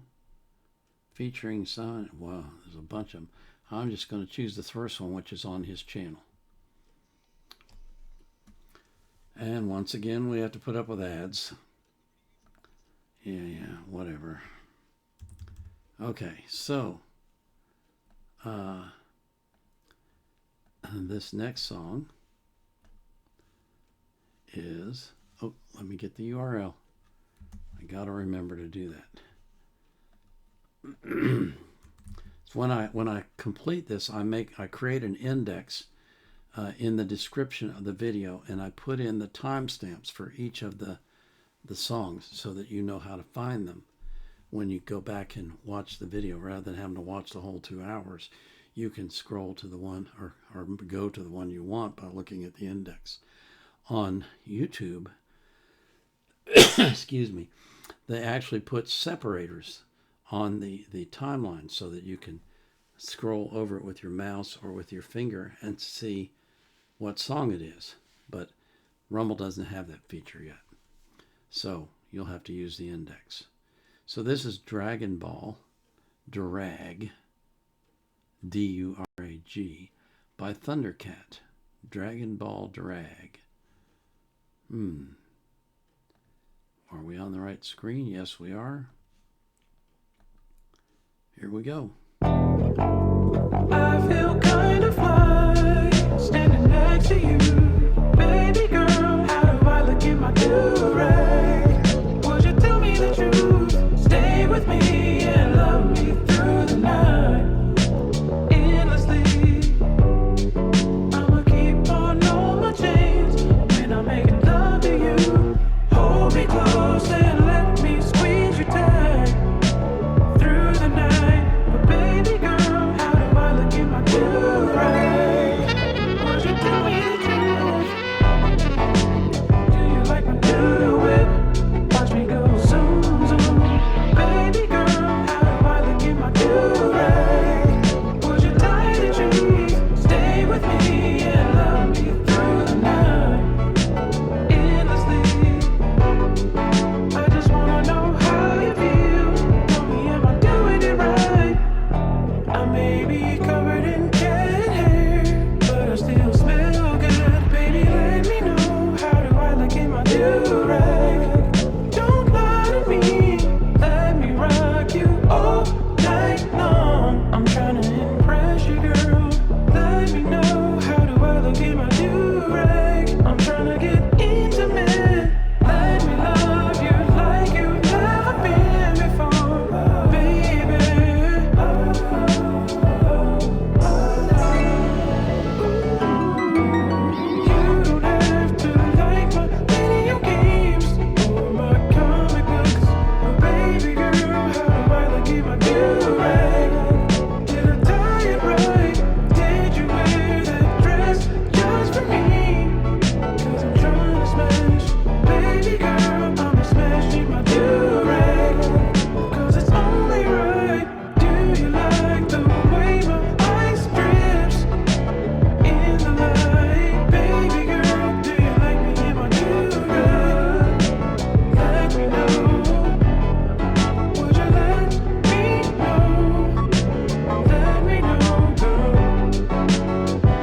featuring sign. Wow, there's a bunch of them. I'm just going to choose the first one, which is on his channel. And once again, we have to put up with ads. Yeah, whatever. Okay, so this next song is, oh, let me get the URL. I gotta remember to do that. So when I complete this, I create an index in the description of the video, and I put in the timestamps for each of the songs so that you know how to find them when you go back and watch the video. Rather than having to watch the whole 2 hours, you can scroll to the one or go to the one you want by looking at the index. On YouTube, excuse me, they actually put separators on the timeline so that you can scroll over it with your mouse or with your finger and see what song it is. But Rumble doesn't have that feature yet, so you'll have to use the index. So this is Dragon Ball Durag, D-U-R-A-G, by Thundercat. Dragon Ball Durag. Are we on the right screen? Yes, we are. Here we go. I feel kind of fly standing next to you, baby girl. How do I look in my do-rag? Would you tell me the truth? Stay with me and love me through the night, endlessly. I'ma keep on all my chains when I'm making love to you. Hold me close and let me squeeze you tight through the night. But baby girl, how do I look in my do-rag? Would you tell me the truth? Do you like my do-whip? Watch me go zoom, zoom. Baby girl, how do I look in my do-rag? Would you tie the trees? Stay with me and love me through the night, endlessly. I just wanna know how you feel. Tell me, am I doing it right? I may be covered in cat hair, but I still smell good. Baby, let me know, how do I look in my do-rag? Don't lie to me, let me rock you all night long. I'm trying to impress you, girl. Let me know, how do I look in my do-rag? I'm trying to get intimate. Let me love you like you've never been before, baby. You don't have to like my video games or my comic books, but baby girl, how do I look in my do-rag? Did I tie it right? Did you wear that dress just for me? 'Cause I'm trying to smash, baby girl, I'm smashing my do-rag. 'Cause it's only right. Do you like the way my ice drips in the light? Baby girl, do you like me in my do-rag? Let me know. Would you let me know? Let me know, girl.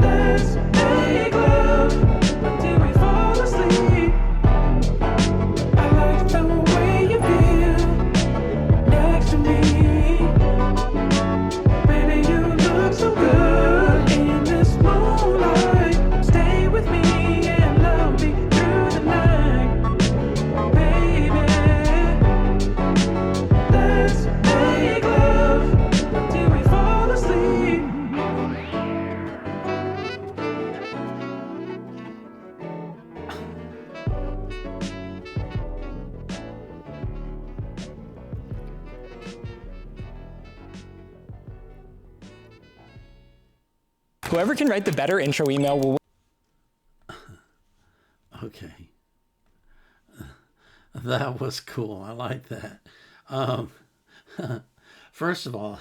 Let's make love until we fall asleep. I like the way you feel next to me. Baby, you look so good in this moonlight. Stay with me and love me through the night, baby. Let's make love until we fall asleep. Whoever can write the better intro email will Okay. That was cool. I like that. First of all,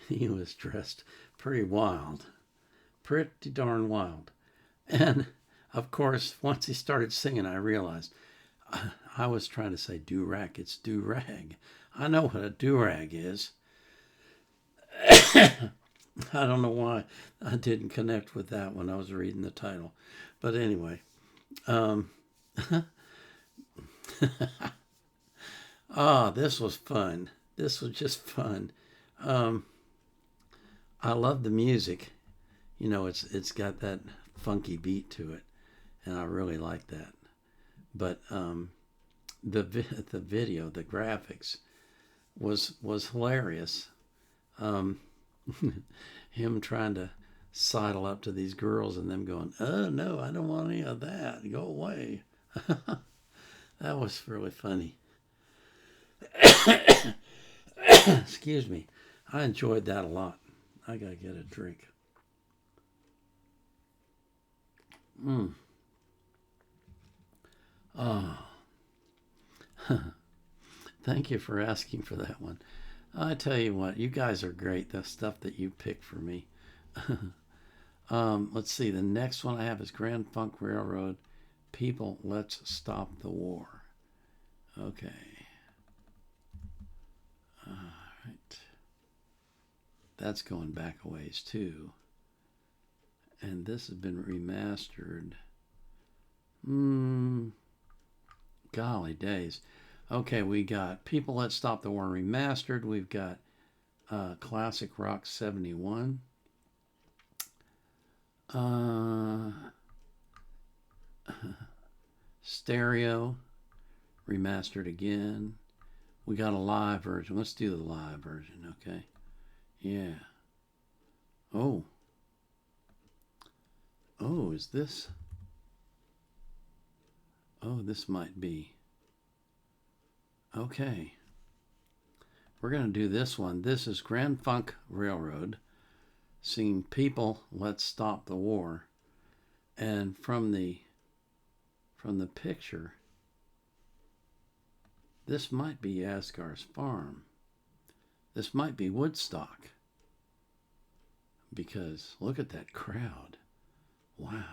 he was dressed pretty wild. Pretty darn wild. And, of course, once he started singing, I realized I was trying to say do-rag. It's do-rag. I know what a do-rag is. I don't know why I didn't connect with that when I was reading the title. But anyway. This was fun. This was just fun. I love the music. You know, it's got that funky beat to it, and I really like that. But the video, the graphics, was hilarious. Him trying to sidle up to these girls and them going, "Oh no, I don't want any of that. Go away." That was really funny. Excuse me. I enjoyed that a lot. I gotta get a drink. Oh. Thank you for asking for that one. I tell you what, you guys are great. The stuff that you pick for me. Let's see. The next one I have is Grand Funk Railroad. People, let's stop the war. Okay. All right. That's going back a ways too. And this has been remastered. Golly days. Okay, we got People Let's Stop the War remastered. We've got Classic Rock 71. Stereo remastered again. We got a live version. Let's do the live version, okay? Yeah. Oh, is this? Oh, this might be. Okay. We're going to do this one. This is Grand Funk Railroad singing People Let's Stop the War. And from the picture, this might be Asgar's farm. This might be Woodstock. Because look at that crowd. Wow.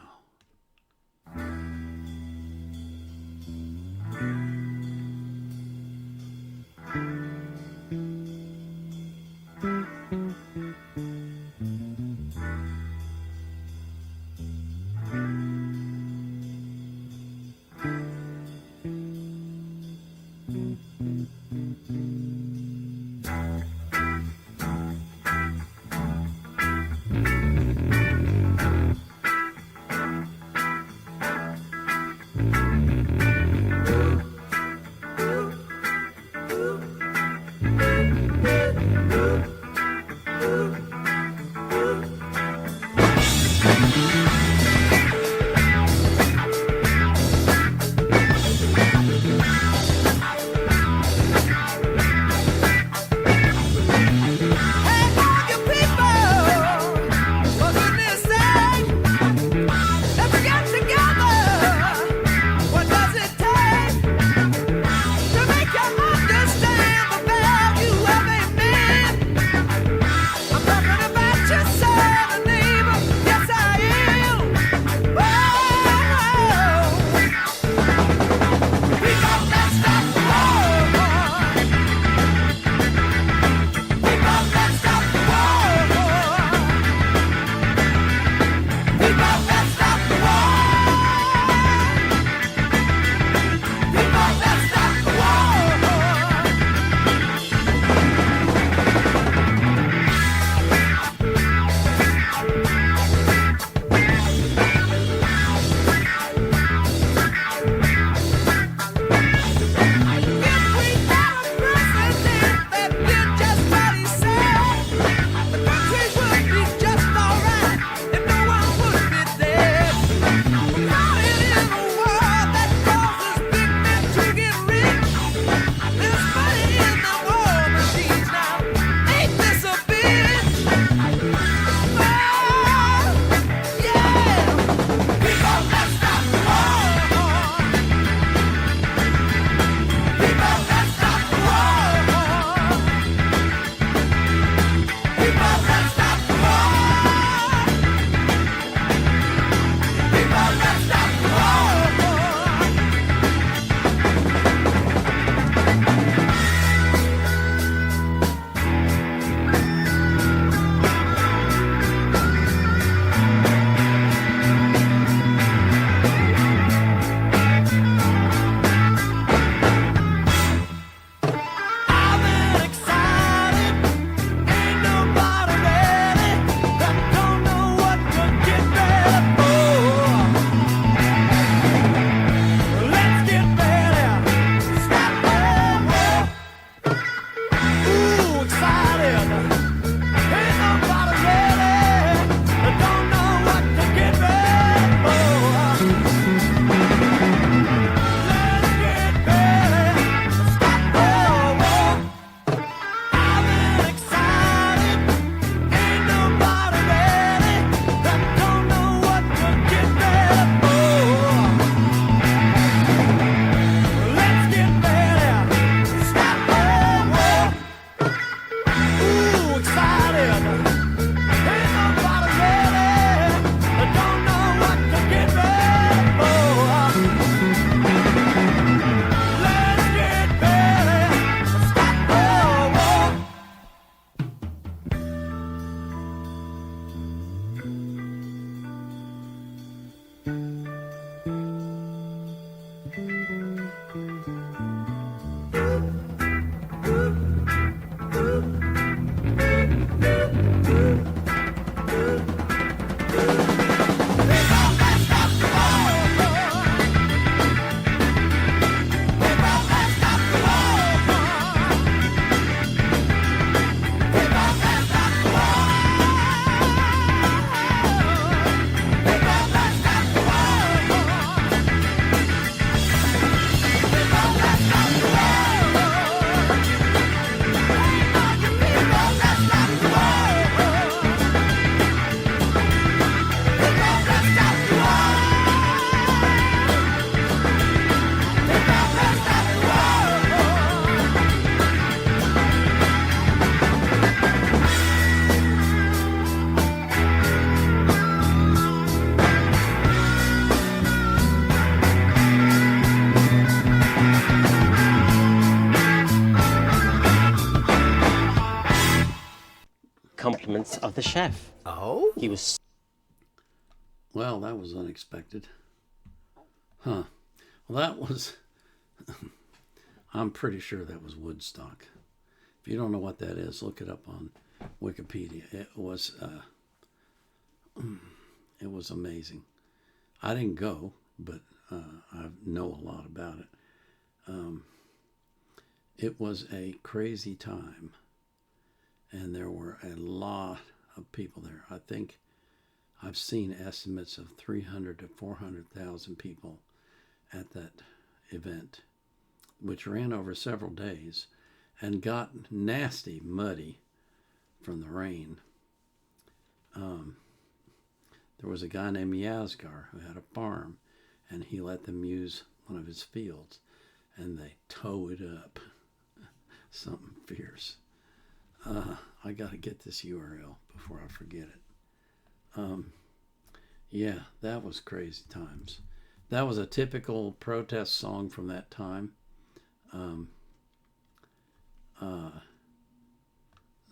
presence of the chef. Oh? He was... Well, that was unexpected. Huh. Well, that was... I'm pretty sure that was Woodstock. If you don't know what that is, look it up on Wikipedia. It was amazing. I didn't go, but I know a lot about it. It was a crazy time, and there were a lot of people there. I think I've seen estimates of 300 to 400,000 people at that event, which ran over several days and got nasty, muddy from the rain. There was a guy named Yazgar who had a farm, and he let them use one of his fields, and they tow it up. Something fierce. I got to get this URL before I forget it. Yeah, that was crazy times. That was a typical protest song from that time.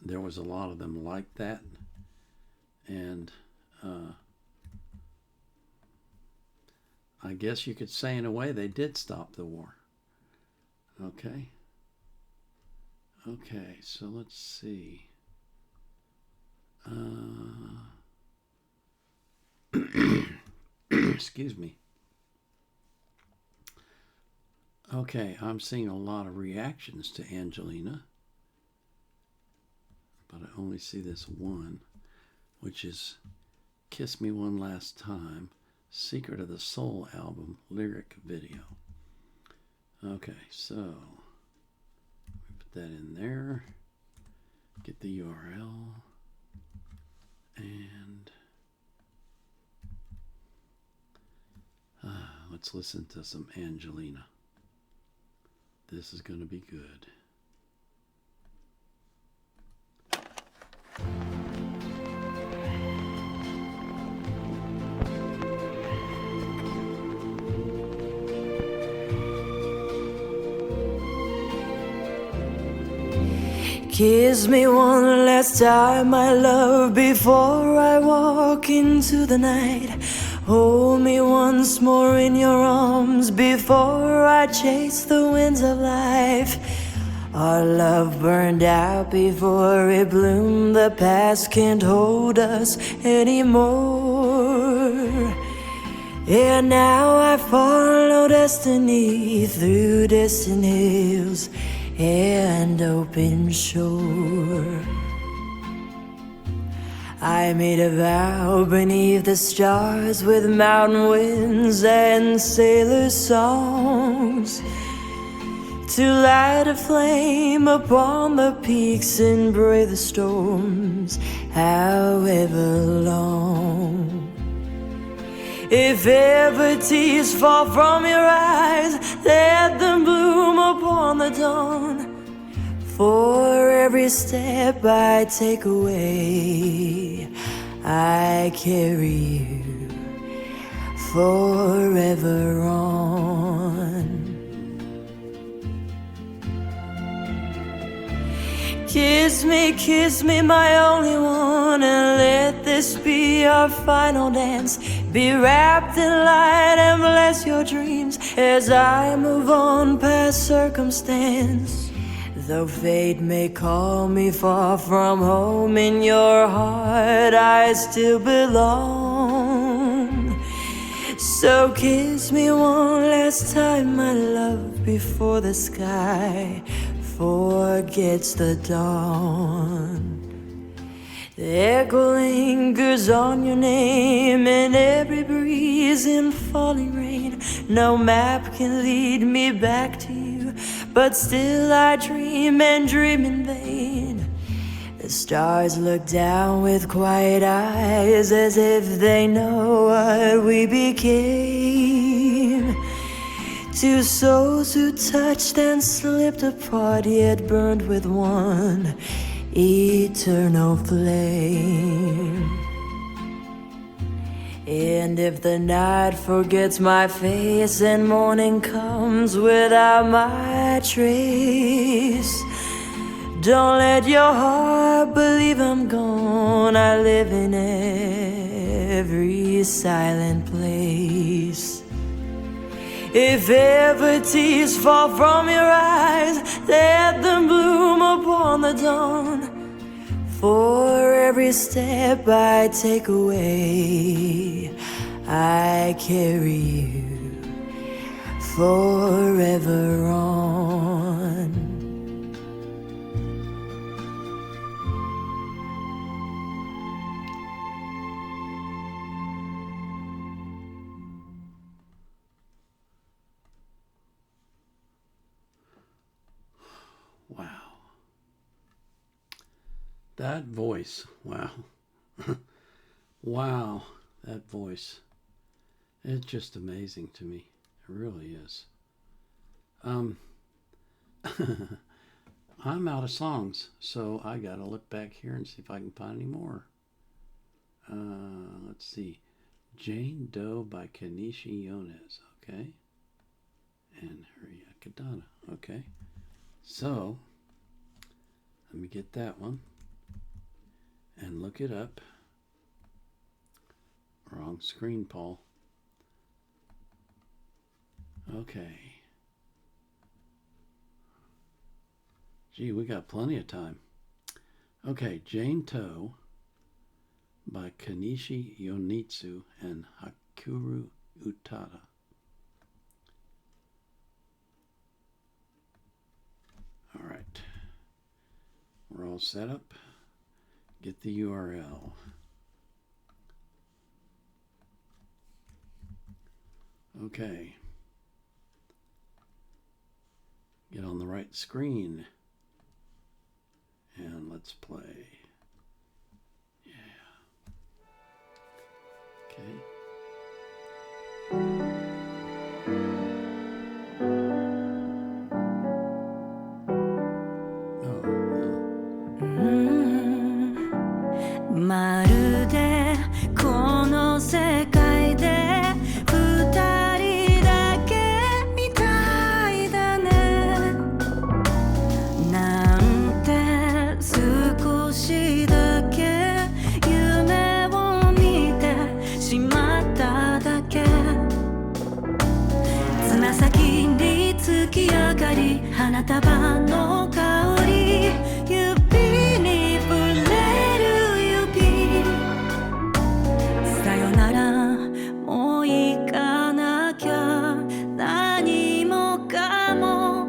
There was a lot of them like that, and I guess you could say in a way they did stop the war. Okay, so let's see. Excuse me. Okay, I'm seeing a lot of reactions to Angelina, but I only see this one, which is Kiss Me One Last Time, Secret of the Soul album lyric video. Okay, so put that in there, get the URL, and let's listen to some Angelina. This is going to be good. Kiss me one last time, my love, before I walk into the night. Hold me once more in your arms before I chase the winds of life. Our love burned out before it bloomed. The past can't hold us anymore. And now I follow destiny through distant hills and open shore. I made a vow beneath the stars with mountain winds and sailor songs to light a flame upon the peaks and brave the storms, however long. If ever tears fall from your eyes, let them bloom upon the dawn. For every step I take away, I carry you forever on. Kiss me, my only one, and let this be our final dance. Be wrapped in light and bless your dreams as I move on past circumstance. Though fate may call me far from home, in your heart I still belong. So kiss me one last time, my love, before the sky forgets the dawn. The echo lingers on your name in every breeze and falling rain. No map can lead me back to you, but still I dream and dream in vain. The stars look down with quiet eyes as if they know what we became. Two souls who touched and slipped apart, yet burned with one eternal flame. And if the night forgets my face and morning comes without my trace, Don't let your heart believe I'm gone. I live in every silent place. If ever tears fall from your eyes, let them bloom upon the dawn. For every step I take away, I carry you forever on. Wow. That voice. Wow. Wow. That voice. It's just amazing to me. It really is. I'm out of songs, so I gotta look back here and see if I can find any more. Let's see. Jane Doe by Kenichi Yones. Okay. And Hurricane. Okay. So, let me get that one and look it up. Wrong screen, Paul. Okay. Gee, we got plenty of time. Okay, Jane Doe by Kenichi Yonitsu and Hakuru Utada. All right. We're all set up. Get the URL. Okay. Get on the right screen. And let's play. Yeah. Okay.まるでこの世界で二人だけみたいだねなんて少しだけ夢を見てしまっただけつま先に月明かり花束の香り指に触れさよならもう行かなきゃ何もかも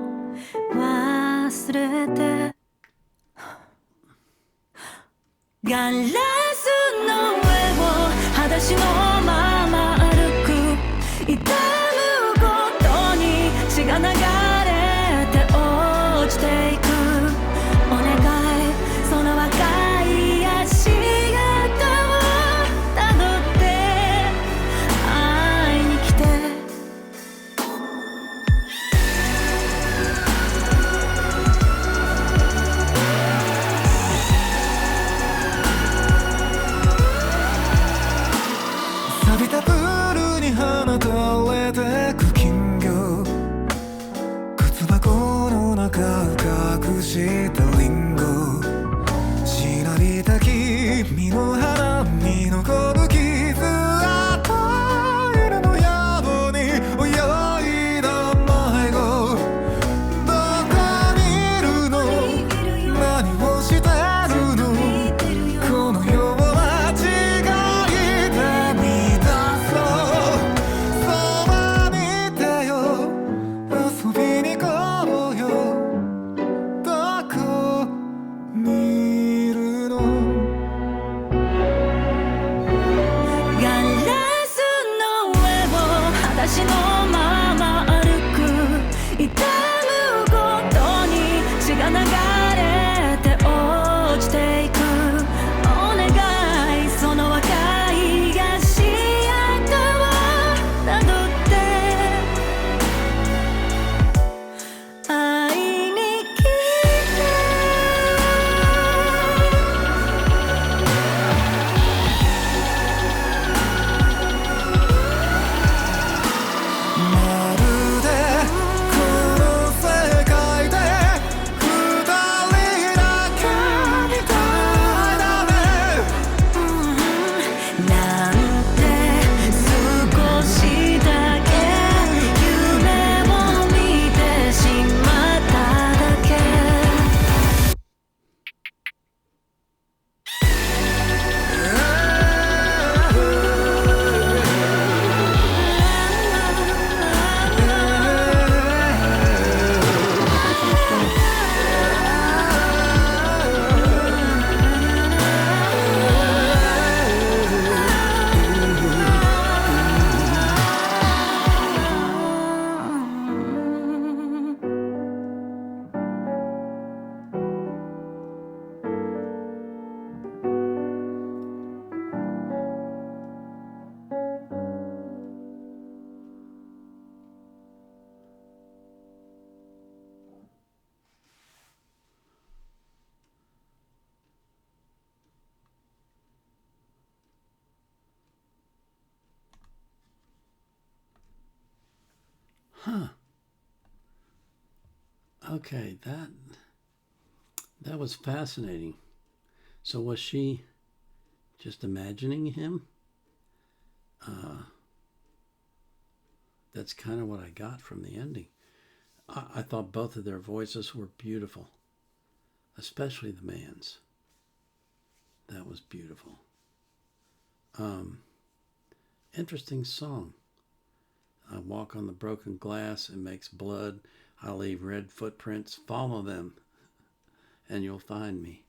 忘れてガラスの上を裸足のまま歩く痛むことに血が流れて落ちていくお願いその若い足錆びたプールに放たれてく金魚靴箱の中隠したリンゴしなびた君の鼻に残る傷跡犬の宿に泳いだ迷子どこにいるの何をしてるのこの世を間違えてみたそばにいてよ遊びに行こうよどこにいるのガラスの上を裸足のまま歩く痛むことに血が流れて落ちていくお願いその若い足跡をたどって会いに来て Huh. Okay, that was fascinating. So was she just imagining him? That's kind of what I got from the ending. I thought both of their voices were beautiful, especially the man's. That was beautiful. Interesting song. I walk on the broken glass, it makes blood. I leave red footprints, follow them, and you'll find me.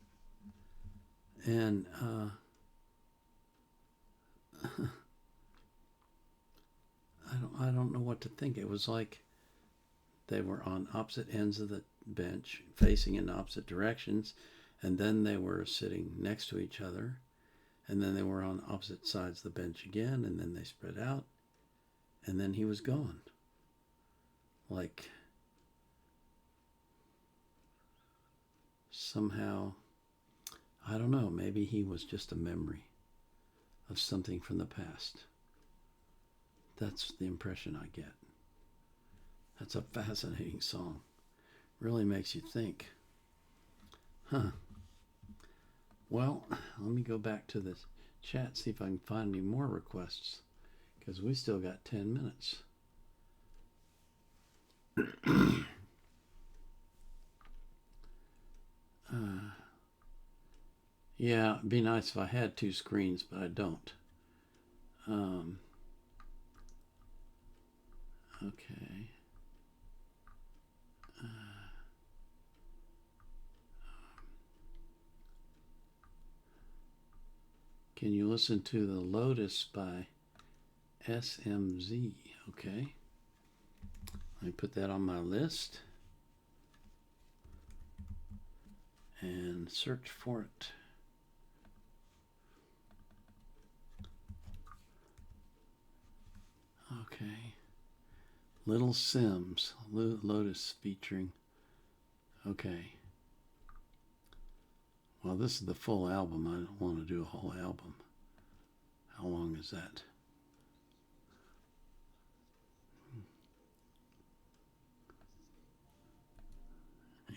And I don't know what to think. It was like they were on opposite ends of the bench, facing in opposite directions, and then they were sitting next to each other, and then they were on opposite sides of the bench again, and then they spread out, and then he was gone. Like somehow, I don't know, maybe he was just a memory of something from the past. That's the impression I get. That's a fascinating song. Really makes you think. Huh. Well, let me go back to the chat, see if I can find any more requests, because we still got 10 minutes. Yeah, it'd be nice if I had two screens, but I don't. Okay. Can you listen to The Lotus by SMZ? Okay. Let me put that on my list and search for it. Okay. Little Sims, Lotus featuring. Okay. Well, this is the full album. I don't want to do a whole album. How long is that?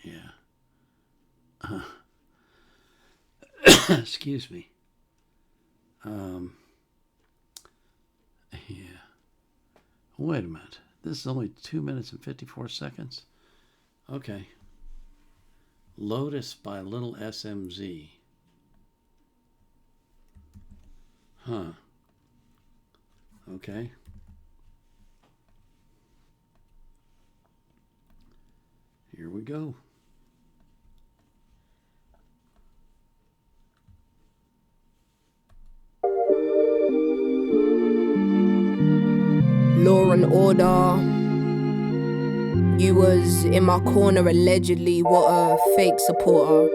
Yeah. Excuse me. Yeah. Wait a minute. This is only 2 minutes and 54 seconds. Okay. Lotus by Little SMZ. Huh. Okay. Here we go. Law and order. You was in my corner allegedly, what a fake supporter.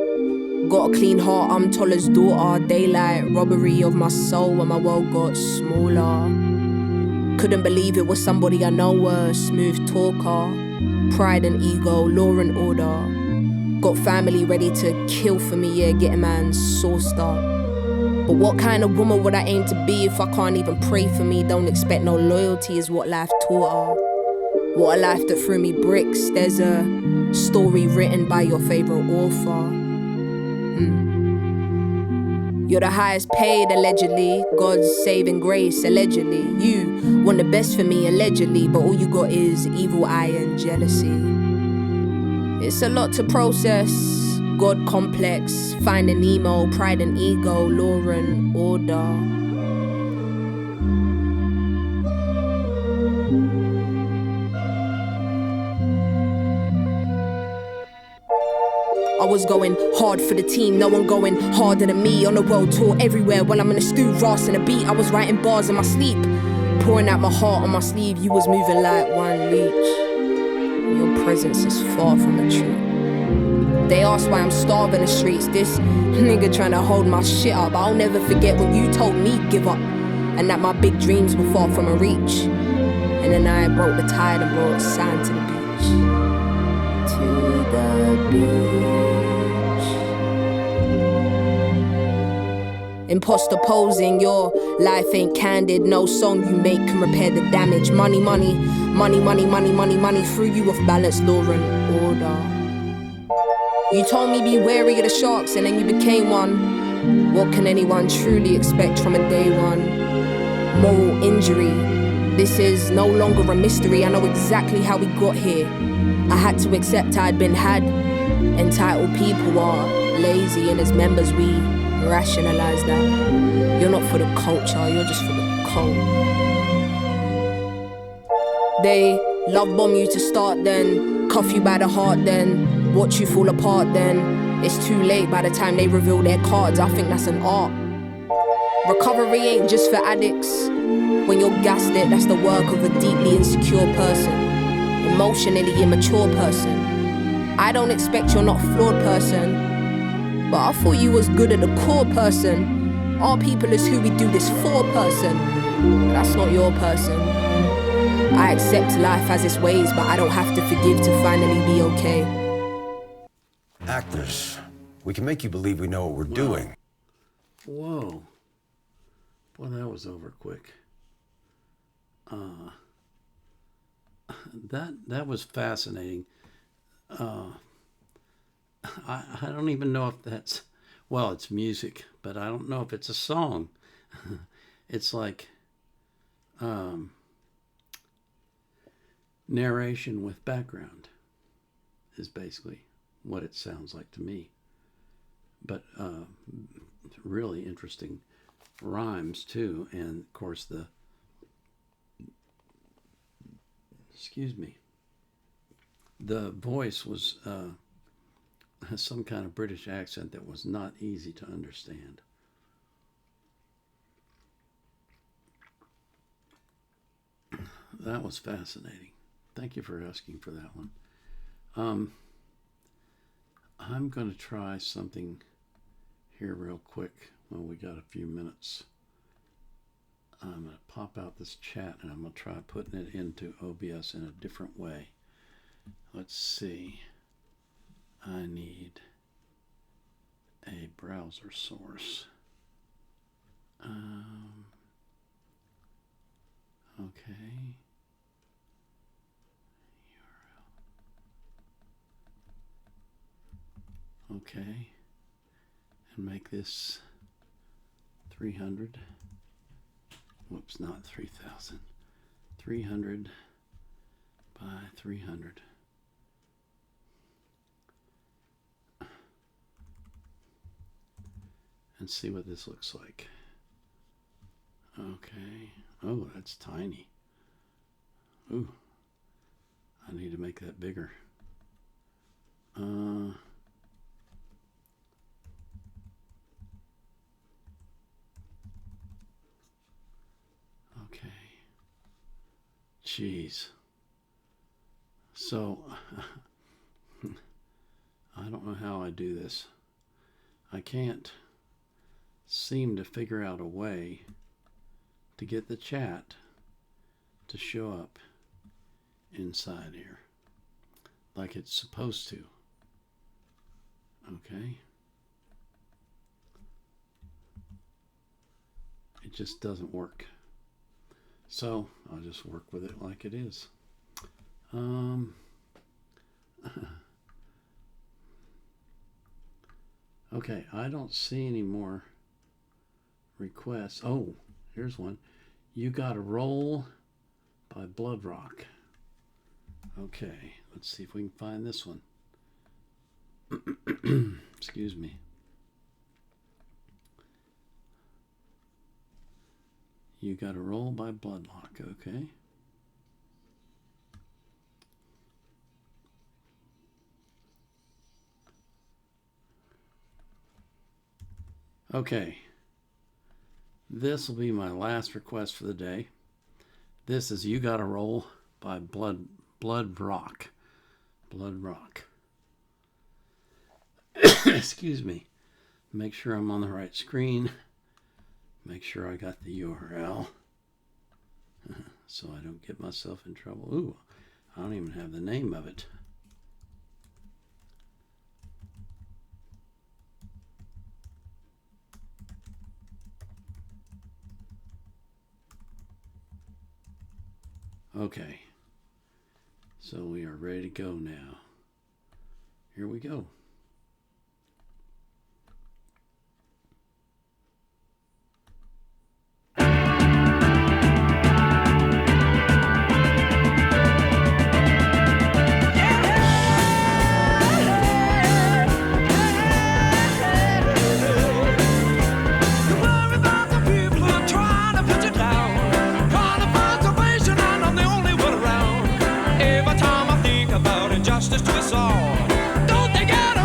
Got a clean heart, I'm Toller's daughter. Daylight, robbery of my soul when my world got smaller. Couldn't believe it was somebody I know, a smooth talker. Pride and ego, law and order. Got family ready to kill for me, yeah, get a man sauced up. But what kind of woman would I aim to be if I can't even pray for me? Don't expect no loyalty is what life taught her. What a life that threw me bricks. There's a story written by your favorite author. You're the highest paid, allegedly. God's saving grace, allegedly. You want the best for me, allegedly. But all you got is evil eye and jealousy. It's a lot to process. God complex, finding Nemo, pride and ego, law and order. I was going hard for the team, no one going harder than me. On a world tour everywhere when I'm in a stew, rassing a beat. I was writing bars in my sleep, pouring out my heart on my sleeve. You was moving like one leech. Your presence is far from the truth. They ask why I'm starving the streets. This nigga trying to hold my shit up. I'll never forget when you told me give up, and that my big dreams were far from a reach. And then I broke the tide and brought sand to the beach. To the beach. Imposter posing, you're Life ain't candid, no song you make can repair the damage. Money, money, money, money, money, money, money threw you off balance, law and order. You told me be wary of the sharks and then you became one. What can anyone truly expect from a day one? Moral injury. This is no longer a mystery. I know exactly how we got here. I had to accept I'd been had. Entitled people are lazy, and as members we rationalize that. You're not for the culture, you're just for the cult. They love bomb you to start, then cuff you by the heart, then watch you fall apart, then it's too late by the time they reveal their cards. I think that's an art. Recovery ain't just for addicts. When you're gaslit, that's the work of a deeply insecure person, emotionally immature person. I don't expect you're not a flawed person, but I thought you was good at the core person. Our people is who we do this for person. That's not your person. I accept life as its ways, but I don't have to forgive to finally be okay. Actors, we can make you believe we know what we're doing. Whoa. Boy, that was over quick. That was fascinating. I don't even know if that's, well, it's music, but I don't know if it's a song. It's like narration with background is basically what it sounds like to me. But really interesting rhymes too, and of course the voice was has some kind of British accent that was not easy to understand. That was fascinating. Thank you for asking for that one. I'm going to try something here real quick when we got a few minutes. I'm going to pop out this chat and I'm going to try putting it into OBS in a different way. Let's see. I need a browser source. Okay. URL. Okay. And make this 300. Whoops, not 3,000. 300 by 300. And see what this looks like. Okay. Oh, that's tiny. Ooh. I need to make that bigger. Okay. Jeez. So, I don't know how I do this. I can't seem to figure out a way to get the chat to show up inside here like it's supposed to. Okay. It just doesn't work. So I'll just work with it like it is. Okay, I don't see any more requests. Oh, here's one. You Gotta Roll by Blood Rock. Okay, let's see if we can find this one. Excuse me. You Gotta Roll by Bloodlock, okay. Okay. This will be my last request for the day. This is You Gotta Roll by Blood Rock. Blood Rock. Excuse me. Make sure I'm on the right screen. Make sure I got the URL so I don't get myself in trouble. Ooh, I don't even have the name of it. Okay. So we are ready to go now. Here we go. Justice to us all. Don't they get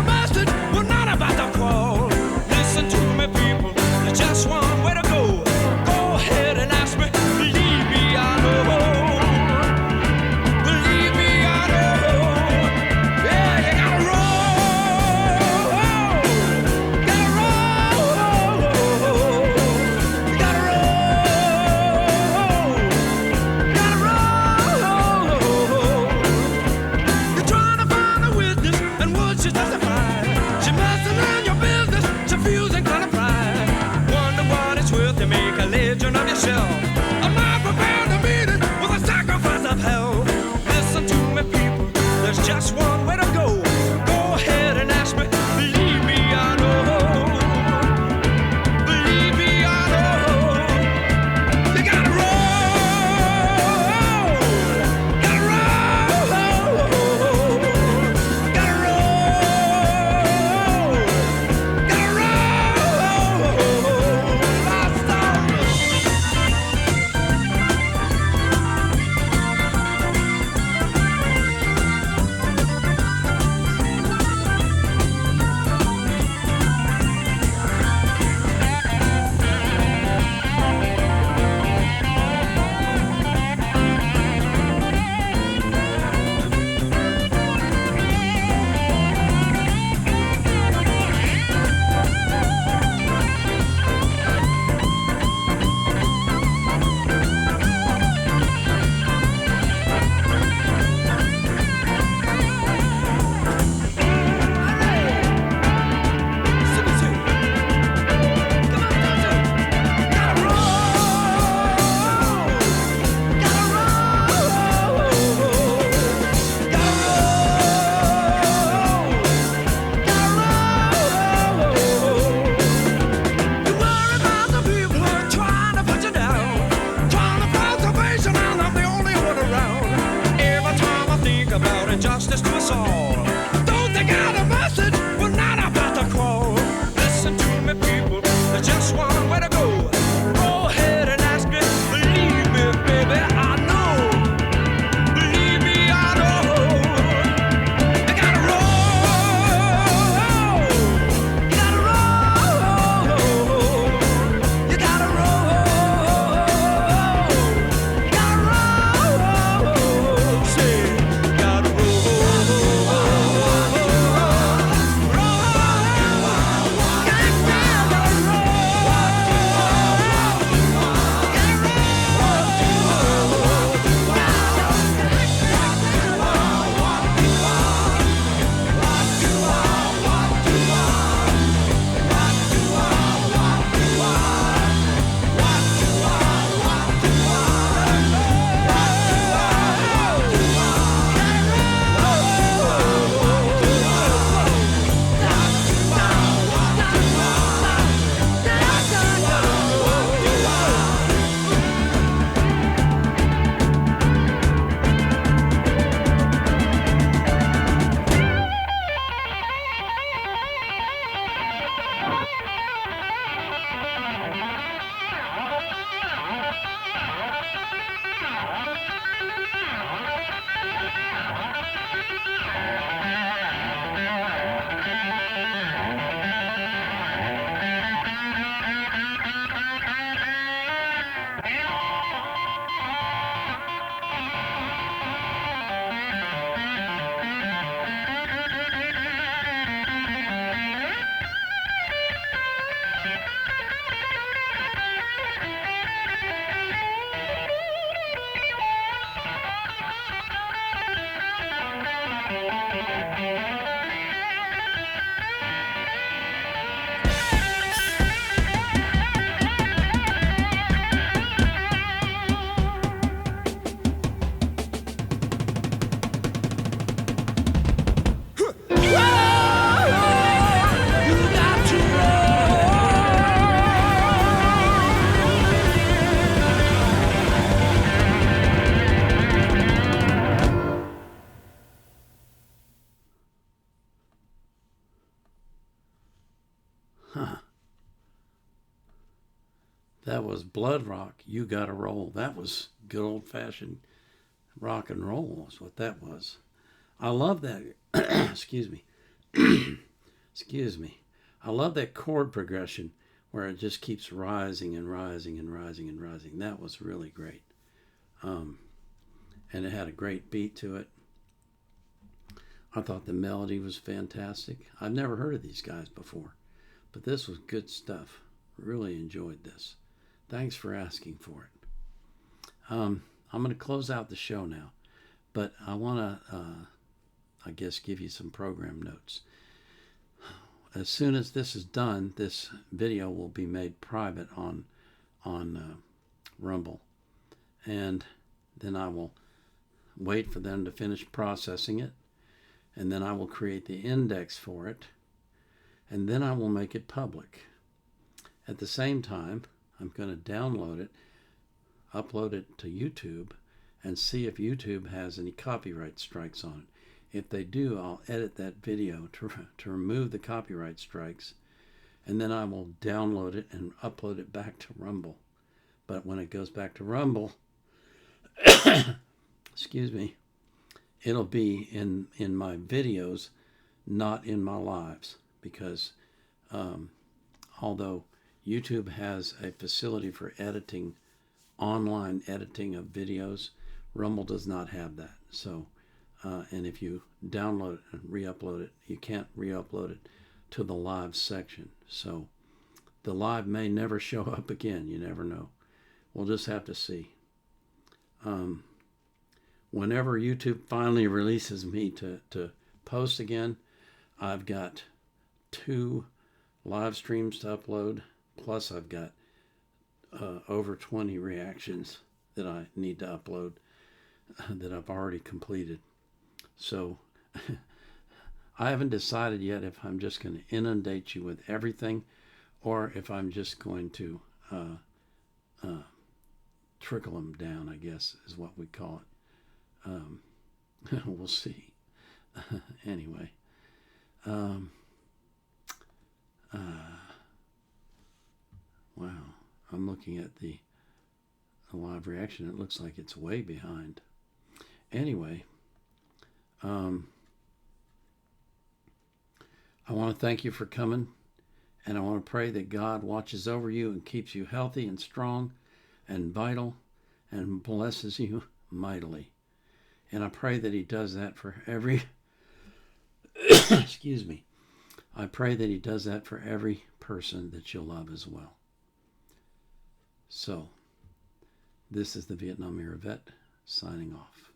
That was Blood Rock, You Gotta Roll. That was good old-fashioned rock and roll is what that was. I love that. Excuse me. Excuse me. I love that chord progression where it just keeps rising and rising and rising and rising. That was really great. And it had a great beat to it. I thought the melody was fantastic. I've never heard of these guys before, but this was good stuff. Really enjoyed this. Thanks for asking for it. I'm going to close out the show now, but I want to, I guess, give you some program notes. As soon as this is done, this video will be made private on Rumble, and then I will wait for them to finish processing it, and then I will create the index for it, and then I will make it public. At the same time, I'm going to download it, upload it to YouTube, and see if YouTube has any copyright strikes on it. If they do, I'll edit that video to remove the copyright strikes, and then I will download it and upload it back to Rumble. But when it goes back to Rumble, excuse me, it'll be in my videos, not in my lives, because although YouTube has a facility for editing, online editing of videos, Rumble does not have that. So, and if you download it and re-upload it, you can't re-upload it to the live section. So the live may never show up again. You never know. We'll just have to see. Whenever YouTube finally releases me to post again, I've got 2 live streams to upload, plus I've got over 20 reactions that I need to upload that I've already completed. So I haven't decided yet if I'm just going to inundate you with everything or if I'm just going to trickle them down, I guess is what we call it. We'll see. Anyway. Wow. I'm looking at the live reaction. It looks like it's way behind. Anyway. I want to thank you for coming, and I want to pray that God watches over you and keeps you healthy and strong and vital and blesses you mightily. And I pray that he does that for every excuse me. I pray that he does that for every person that you love as well. So, this is the Vietnam Era Vet signing off.